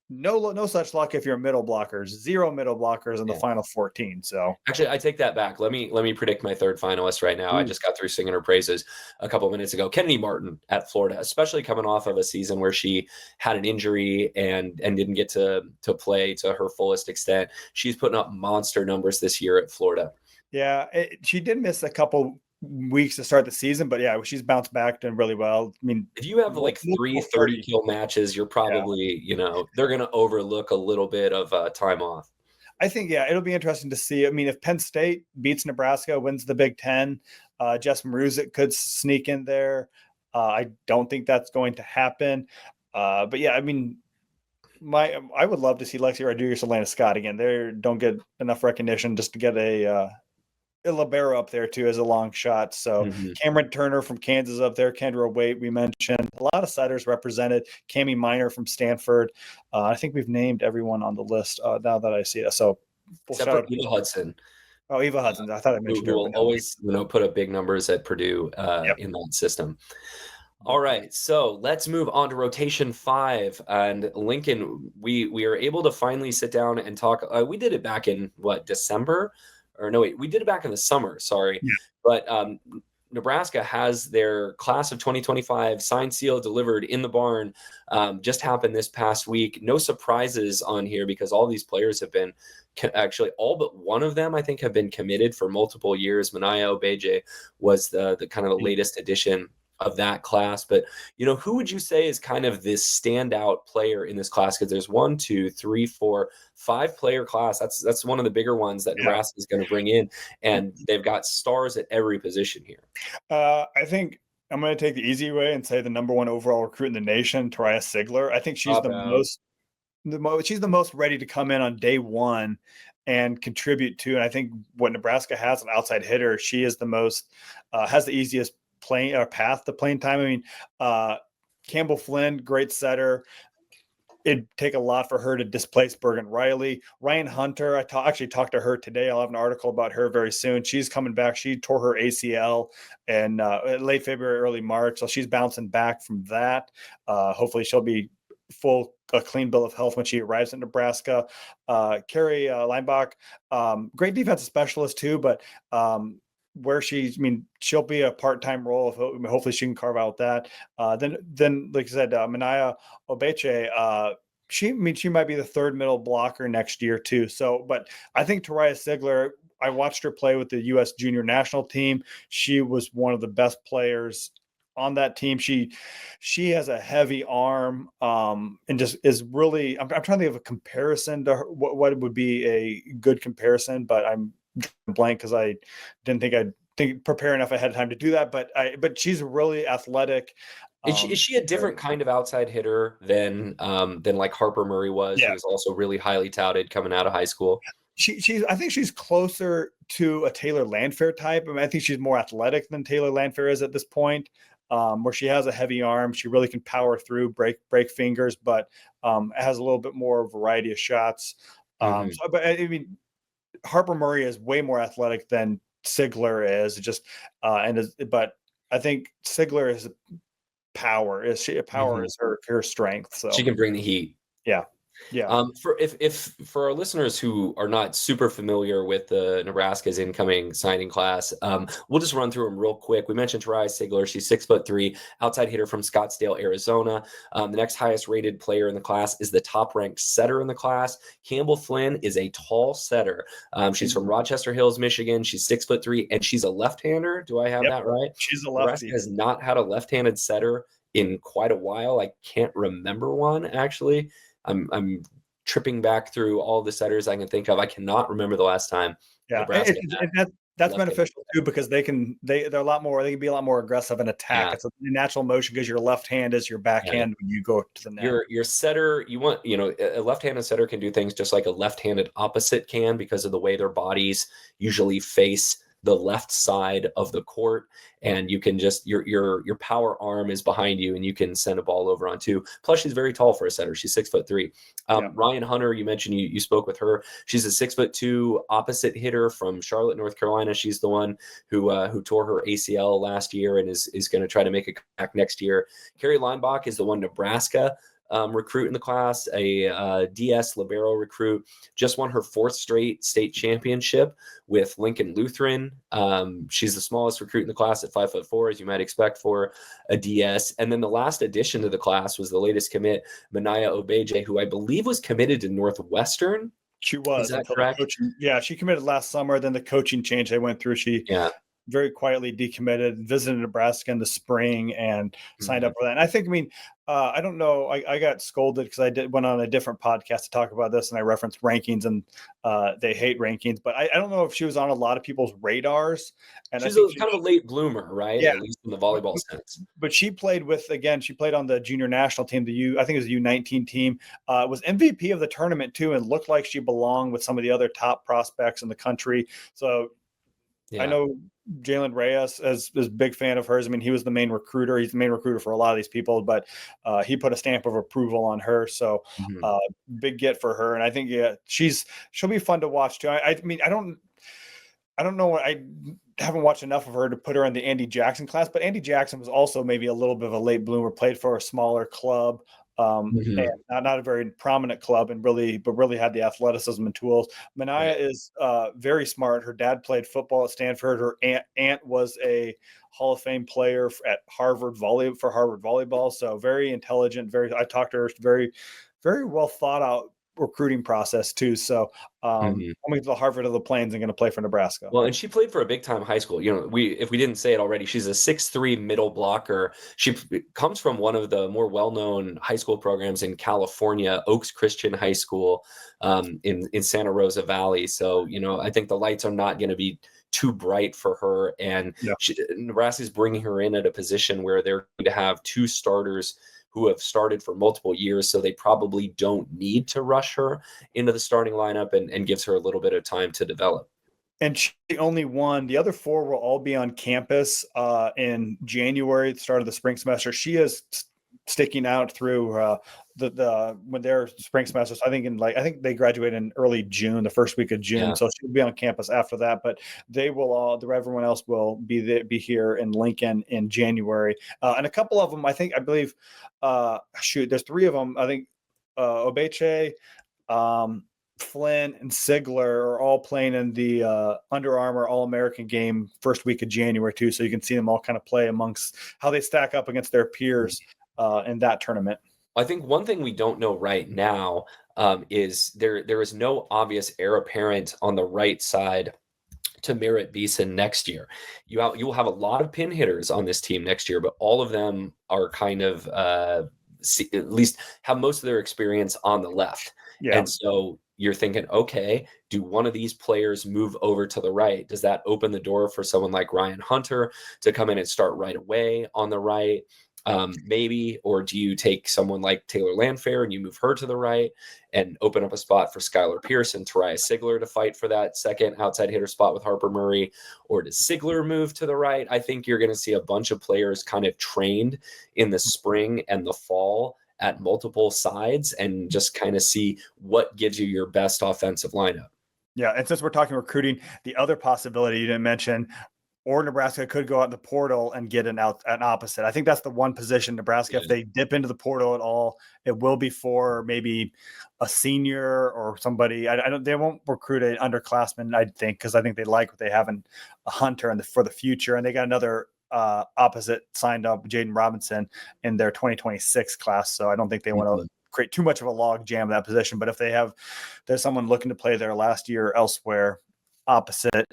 No such luck if you're middle blockers. 0 middle blockers in the final 14. So actually, I take that back. Let me predict my third finalist right now. I just got through singing her praises a couple of minutes ago. Kennedy Martin at Florida, especially coming off of a season where she had an injury and didn't get to play to her fullest extent. She's putting up monster numbers this year at Florida. Yeah, she did miss a couple weeks to start the season, but yeah, she's bounced back, doing really well. I mean, If you have like three 30-kill matches, you're probably, they're going to overlook a little bit of time off. I think, yeah, it'll be interesting to see. I mean, if Penn State beats Nebraska, wins the Big Ten, Jess Maruzic could sneak in there. I don't think that's going to happen. But yeah, I mean, I would love to see Lexi Rodriguez or Lana Scott again. They don't get enough recognition just to get a libero up there too as a long shot. So Cameron Turner from Kansas up there, Kendra Waite we mentioned, a lot of setters represented. Cami Miner from Stanford. I think we've named everyone on the list now that I see it. So except for Eva Hudson. Oh, Eva Hudson. I thought I mentioned her. Who will always put up big numbers at Purdue in that system. All right, so let's move on to rotation 5. And Lincoln, we are able to finally sit down and talk. We did it back in December. Or no, wait, we did it back in the summer, sorry. Yeah. But Nebraska has their class of 2025 signed, seal, delivered in the barn. Just happened this past week. No surprises on here because all these players have been actually all but one of them, I think, have been committed for multiple years. Manaya Obeje was the kind of the latest addition of that class. But, who would you say is kind of this standout player in this class? Because there's 1, 2, 3, 4, 5 player class. That's one of the bigger ones that Nebraska is going to bring in. And they've got stars at every position here. I think I'm going to take the easy way and say the number 1 overall recruit in the nation, Toriah Sigler. I think she's she's the most ready to come in on day one and contribute to. And I think what Nebraska has an outside hitter, she is the most, has the easiest path to playing time. I mean, Campbell Flynn, great setter. It'd take a lot for her to displace Bergen Riley. Ryan Hunter, I actually talked to her today. I'll have an article about her very soon. She's coming back. She tore her ACL in late February, early March. So she's bouncing back from that. Hopefully she'll be a clean bill of health when she arrives in Nebraska. Carrie Leinbach, great defensive specialist too, but where she'll be a part-time role. Hopefully she can carve out that. Then like I said, Manaya Obeche, she might be the third middle blocker next year too. So, but I think Toriah Sigler, I watched her play with the U.S. junior national team. She was one of the best players on that team. She has a heavy arm, and just is really, I'm trying to think of a comparison to her, what would be a good comparison, but I'm blank because I didn't think prepare enough ahead of time to do that. But she's really athletic. Is she a different kind of outside hitter than like Harper Murray was? Yeah. Who was also really highly touted coming out of high school. I think she's closer to a Taylor Landfair type. I mean, I think she's more athletic than Taylor Landfair is at this point, where she has a heavy arm. She really can power through, break fingers, but has a little bit more variety of shots. But I mean, Harper Murray is way more athletic than Sigler is. But I think Sigler is power. Is her strength? So she can bring the heat. Yeah. Yeah. For our listeners who are not super familiar with the Nebraska's incoming signing class, we'll just run through them real quick. We mentioned Toriah Sigler. She's 6'3", outside hitter from Scottsdale, Arizona. The next highest rated player in the class is the top ranked setter in the class. Campbell Flynn is a tall setter. She's from Rochester Hills, Michigan. She's 6'3", and she's a left-hander. Do I have that right? She's a lefty. Nebraska has not had a left-handed setter in quite a while. I can't remember one actually. I'm tripping back through all the setters I can think of. I cannot remember the last time. Yeah, that's beneficial too because they're a lot more. They can be a lot more aggressive in attack. Yeah. It's a natural motion because your left hand is your backhand when you go to the net. Your setter, a left-handed setter can do things just like a left-handed opposite can because of the way their bodies usually face the left side of the court, and you can just your power arm is behind you and you can send a ball over on two. Plus she's very tall for a setter. She's 6'3". Ryan Hunter, you mentioned you spoke with her. She's a 6'2" opposite hitter from Charlotte, North Carolina. She's the one who tore her ACL last year and is going to try to make a comeback next year. Carrie Leinbach is the one Nebraska recruit in the class, a DS libero recruit, just won her 4th straight state championship with Lincoln Lutheran. She's the smallest recruit in the class at 5'4", as you might expect for a DS. And then the last addition to the class was the latest commit, Manaya Obeje, who I believe was committed to Northwestern. She was Is that until the correct? coaching. Yeah, she committed last summer. Then the coaching change they went through. She Yeah. very quietly decommitted, visited Nebraska in the spring, and signed Mhm. up for that. And I think, I don't know. I got scolded because went on a different podcast to talk about this, and I referenced rankings, and they hate rankings. But I don't know if she was on a lot of people's radars, and I She's think kind of a late bloomer, right? yeah. At least in the But, volleyball sense. but she played she played on the junior national team, I think it was the U19 team, was MVP of the tournament too, and looked like she belonged with some of the other top prospects in the country. So I Yeah. know Jalen Reyes is a big fan of hers. He was the main recruiter. He's the main recruiter for a lot of these people, but he put a stamp of approval on her. So Mhm. big get for her. And I think she'll be fun to watch too. I don't know. I haven't watched enough of her to put her in the Andy Jackson class, but Andy Jackson was also maybe a little bit of a late bloomer. Played for a smaller club, and Mhm. not a very prominent club, and really had the athleticism and tools. Mania Right. is very smart. Her dad played football at Stanford. Her aunt was a Hall of Fame player at Harvard volleyball. So very intelligent. I talked to her. Very, very well thought out recruiting process too. So Mhm. coming to the Harvard of the Plains and going to play for Nebraska. Well, and she played for a big time high school. If we didn't say it already, she's a 6'3" middle blocker. She comes from one of the more well-known high school programs in California, Oaks Christian High School, in Santa Rosa Valley. So, I think the lights are not going to be too bright for her. And Yeah. Nebraska's bringing her in at a position where they're going to have two starters who have started for multiple years. So they probably don't need to rush her into the starting lineup, and gives her a little bit of time to develop. And she only one. The other four will all be on campus in January, the start of the spring semester. She is sticking out through when their spring semesters. I think they graduate in early June, the first week of June. Yeah. So she'll be on campus after that. But everyone else will be here in Lincoln in January. And a couple of them, I believe. There's three of them. I think Obeche. Flynn and Sigler are all playing in the Under Armour All-American game first week of January too, so you can see them all kind of play amongst how they stack up against their peers in that tournament. I think one thing we don't know right now is there is no obvious heir apparent on the right side to Merritt Beeson next year. You will have a lot of pin hitters on this team next year, but all of them are kind of at least have most of their experience on the left. Yeah. And so you're thinking, okay, do one of these players move over to the right? Does that open the door for someone like Ryan Hunter to come in and start right away on the right? Maybe, or do you take someone like Taylor Landfair and you move her to the right and open up a spot for Skylar Pierce and Tariah Sigler to fight for that second outside hitter spot with Harper Murray? Or does Sigler move to the right? I think you're going to see a bunch of players kind of trained in the spring and the fall at multiple sides and just kind of see what gives you your best offensive lineup. Yeah, and since we're talking recruiting, the other possibility you didn't mention, or Nebraska could go out in the portal and get an opposite. I think that's the one position Nebraska, if they dip into the portal at all, it will be for maybe a senior or somebody. They won't recruit an underclassman, I think, because I think they like what they have in a Hunter for the future, and they got another opposite signed up, Jaden Robinson, in their 2026 class. So I don't think they want to create too much of a log jam that position. But if there's someone looking to play their last year elsewhere, opposite.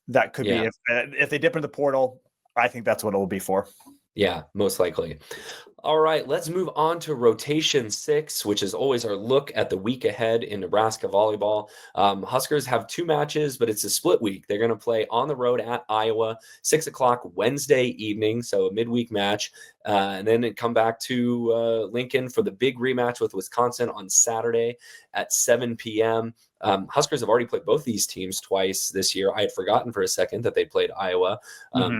That could be if they dip into the portal. I think that's what it will be for. Yeah, most likely. All right, let's move on to rotation 6, which is always our look at the week ahead in Nebraska volleyball. Huskers have 2 matches, but it's a split week. They're going to play on the road at Iowa, 6 o'clock Wednesday evening, so a midweek match. And then come back to Lincoln for the big rematch with Wisconsin on Saturday at 7 p.m. Huskers have already played both these teams twice this year. I had forgotten for a second that they played Iowa.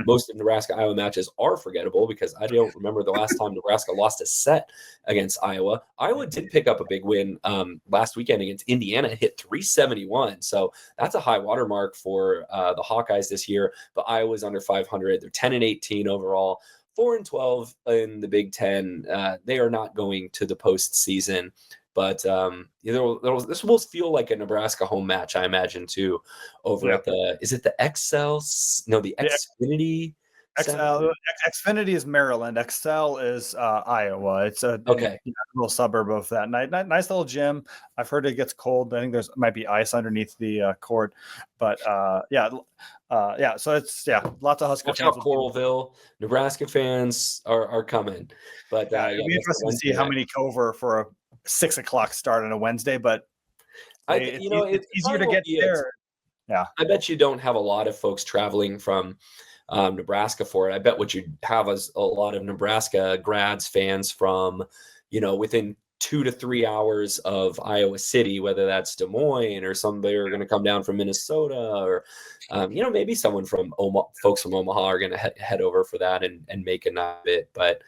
Most of Nebraska-Iowa matches are forgettable because I don't remember the last time Nebraska lost a set against Iowa. Iowa did pick up a big win last weekend against Indiana, hit 371. So that's a high watermark for the Hawkeyes this year. But Iowa's under 500. They're 10-18 overall, 4-12 in the Big Ten. They are not going to the postseason. But this will feel like a Nebraska home match, I imagine, too, over at is it the XL? No, the Xfinity Xfinity is Maryland. Excel is Iowa. It's a little suburb of that. Nice little gym. I've heard it gets cold. I think might be ice underneath the court, but So it's lots of Husker Watch fans. out, Coralville. Nebraska fans are coming, but it'd be interesting to see how many go over for a 6:00 start on a Wednesday. But it's easier to get there. Yeah, I bet you don't have a lot of folks traveling from Nebraska for it. I bet what you have is a lot of Nebraska grads, fans from, within 2 to 3 hours of Iowa City, whether that's Des Moines or somebody are going to come down from Minnesota or, maybe someone from folks from Omaha are going to head over for that and make a night of it. But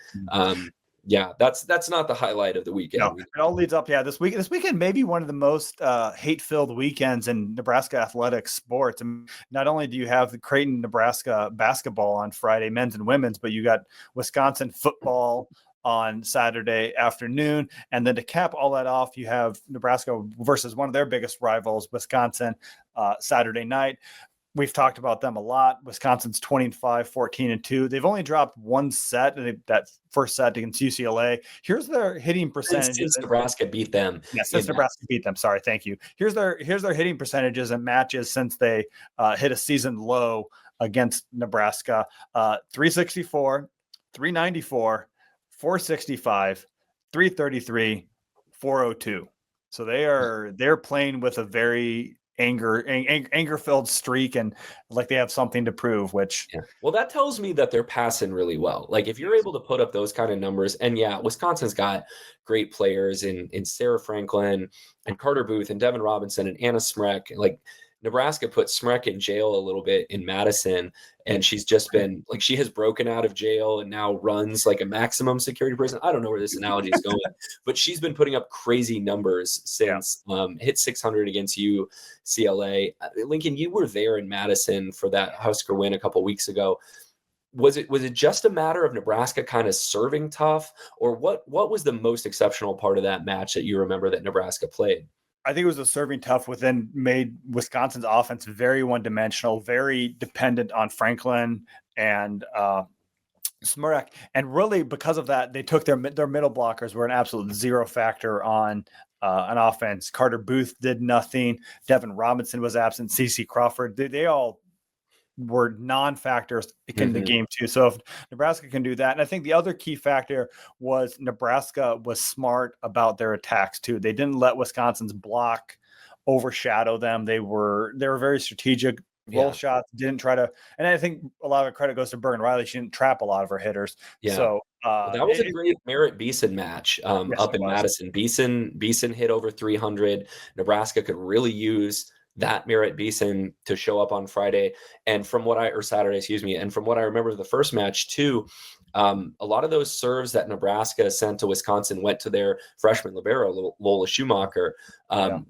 that's not the highlight of the weekend. No, it all leads up. Yeah, this weekend may be one of the most hate-filled weekends in Nebraska athletic sports. And not only do you have the Creighton Nebraska basketball on Friday, men's and women's, but you got Wisconsin football on Saturday afternoon, and then to cap all that off, you have Nebraska versus one of their biggest rivals, Wisconsin, Saturday night. We've talked about them a lot. Wisconsin's 20-5, 14-2. They've only dropped one set, that first set against UCLA. Here's their hitting percentage. Since Nebraska beat them. Yes, since Nebraska beat them. Sorry, thank you. Here's their hitting percentages and matches since they hit a season low against Nebraska. 364, 394, 465, 333, 402. So they're playing with a very anger-filled streak, and like they have something to prove, which well, that tells me that they're passing really well. Like if you're able to put up those kind of numbers, and Wisconsin's got great players in Sarah Franklin and Carter Booth and Devin Robinson and Anna Smrek. Like Nebraska put Smrek in jail a little bit in Madison, and she's just been like, she has broken out of jail and now runs like a maximum security prison. I don't know where this analogy is going, but she's been putting up crazy numbers since hit 600 against UCLA. Lincoln, you were there in Madison for that Husker win a couple weeks ago. Was it just a matter of Nebraska kind of serving tough, or what was the most exceptional part of that match that you remember that Nebraska played? I think it was the serving tough made Wisconsin's offense very one-dimensional, very dependent on Franklin and Smrek. And really, because of that, they took their middle blockers were an absolute zero factor on an offense. Carter Booth did nothing. Devin Robinson was absent. CeCe Crawford. They all were non-factors in the game too. So if Nebraska can do that, and I think the other key factor was Nebraska was smart about their attacks too. They didn't let Wisconsin's block overshadow them. They were very strategic. Roll shots, didn't try to, and I think a lot of credit goes to Bergen Riley. She didn't trap a lot of her hitters. Yeah. So that was a great Merritt Beeson match up in Madison. Beeson hit over 300. Nebraska could really use that Merritt Beeson to show up on Friday. And from what Saturday, and from what I remember the first match too, a lot of those serves that Nebraska sent to Wisconsin went to their freshman libero, Lola Schumacher.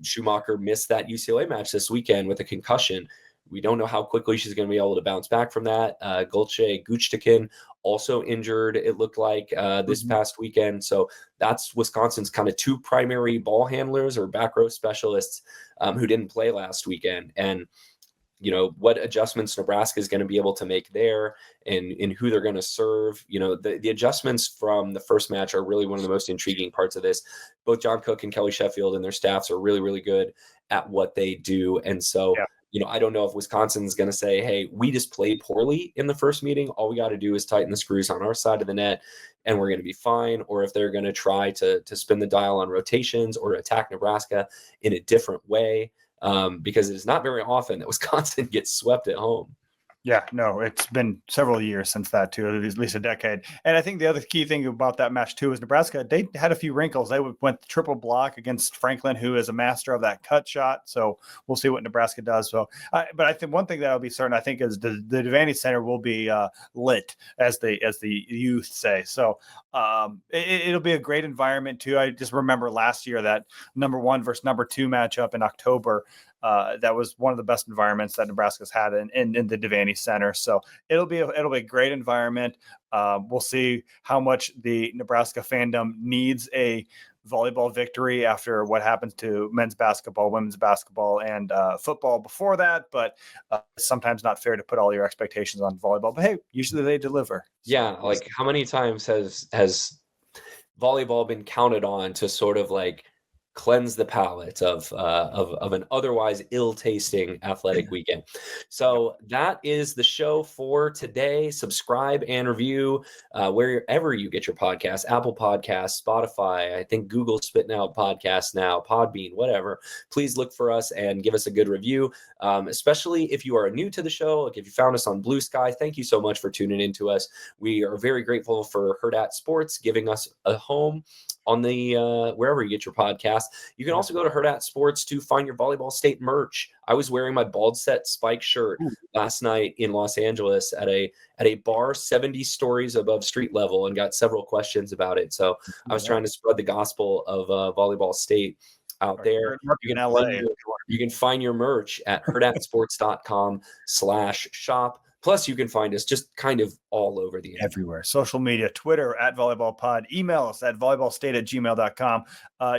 Schumacher missed that UCLA match this weekend with a concussion. We don't know how quickly she's going to be able to bounce back from that. Gulce Guchtikin also injured, it looked like, this past weekend. So that's Wisconsin's kind of two primary ball handlers or back row specialists who didn't play last weekend. And, what adjustments Nebraska is going to be able to make there and who they're going to serve. The adjustments from the first match are really one of the most intriguing parts of this. Both John Cook and Kelly Sheffield and their staffs are really, really good at what they do. And so, I don't know if Wisconsin's going to say, hey, we just played poorly in the first meeting. All we got to do is tighten the screws on our side of the net and we're going to be fine. Or if they're going to try to spin the dial on rotations or attack Nebraska in a different way, because it is not very often that Wisconsin gets swept at home. Yeah, no, it's been several years since that too, at least a decade. And I think the other key thing about that match too is Nebraska, they had a few wrinkles. They went triple block against Franklin, who is a master of that cut shot. So we'll see what Nebraska does. So, but I think one thing that'll be certain, I think, is the Devaney Center will be lit, as the youth say. So it'll be a great environment too. I just remember last year that number 1 versus number 2 matchup in October. That was one of the best environments that Nebraska's had in the Devaney Center. So it'll be a great environment. We'll see how much the Nebraska fandom needs a volleyball victory after what happens to men's basketball, women's basketball, and football before that. But sometimes not fair to put all your expectations on volleyball. But hey, usually they deliver. Yeah, like how many times has volleyball been counted on to sort of like cleanse the palate of an otherwise ill-tasting athletic weekend. So that is the show for today. Subscribe and review wherever you get your podcasts, Apple Podcasts, Spotify, I think Google's spitting out podcasts now, Podbean, whatever. Please look for us and give us a good review, especially if you are new to the show. Like if you found us on Blue Sky, thank you so much for tuning in to us. We are very grateful for Hurrdat Sports giving us a home on the wherever you get your podcast. You can also go to Hurrdat Sports to find your Volleyball State merch. I was wearing my Bald Set Spike shirt last night in Los Angeles at a bar 70 stories above street level and got several questions about it. So I was trying to spread the gospel of Volleyball State out there. You can find your merch at hurrdatsports.com/shop. Plus, you can find us just kind of all over the internet. Everywhere. Social media, Twitter at volleyballpod, email us at volleyballstate@gmail.com.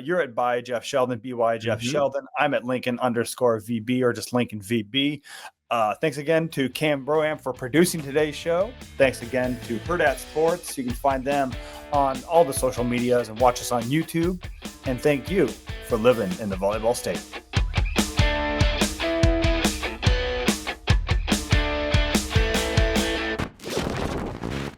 You're at by Jeff Sheldon, BY Jeff Sheldon. I'm at Lincoln_VB or just Lincoln VB. Thanks again to Kahm Broham for producing today's show. Thanks again to Hurrdat Sports. You can find them on all the social medias and watch us on YouTube. And thank you for living in the Volleyball State.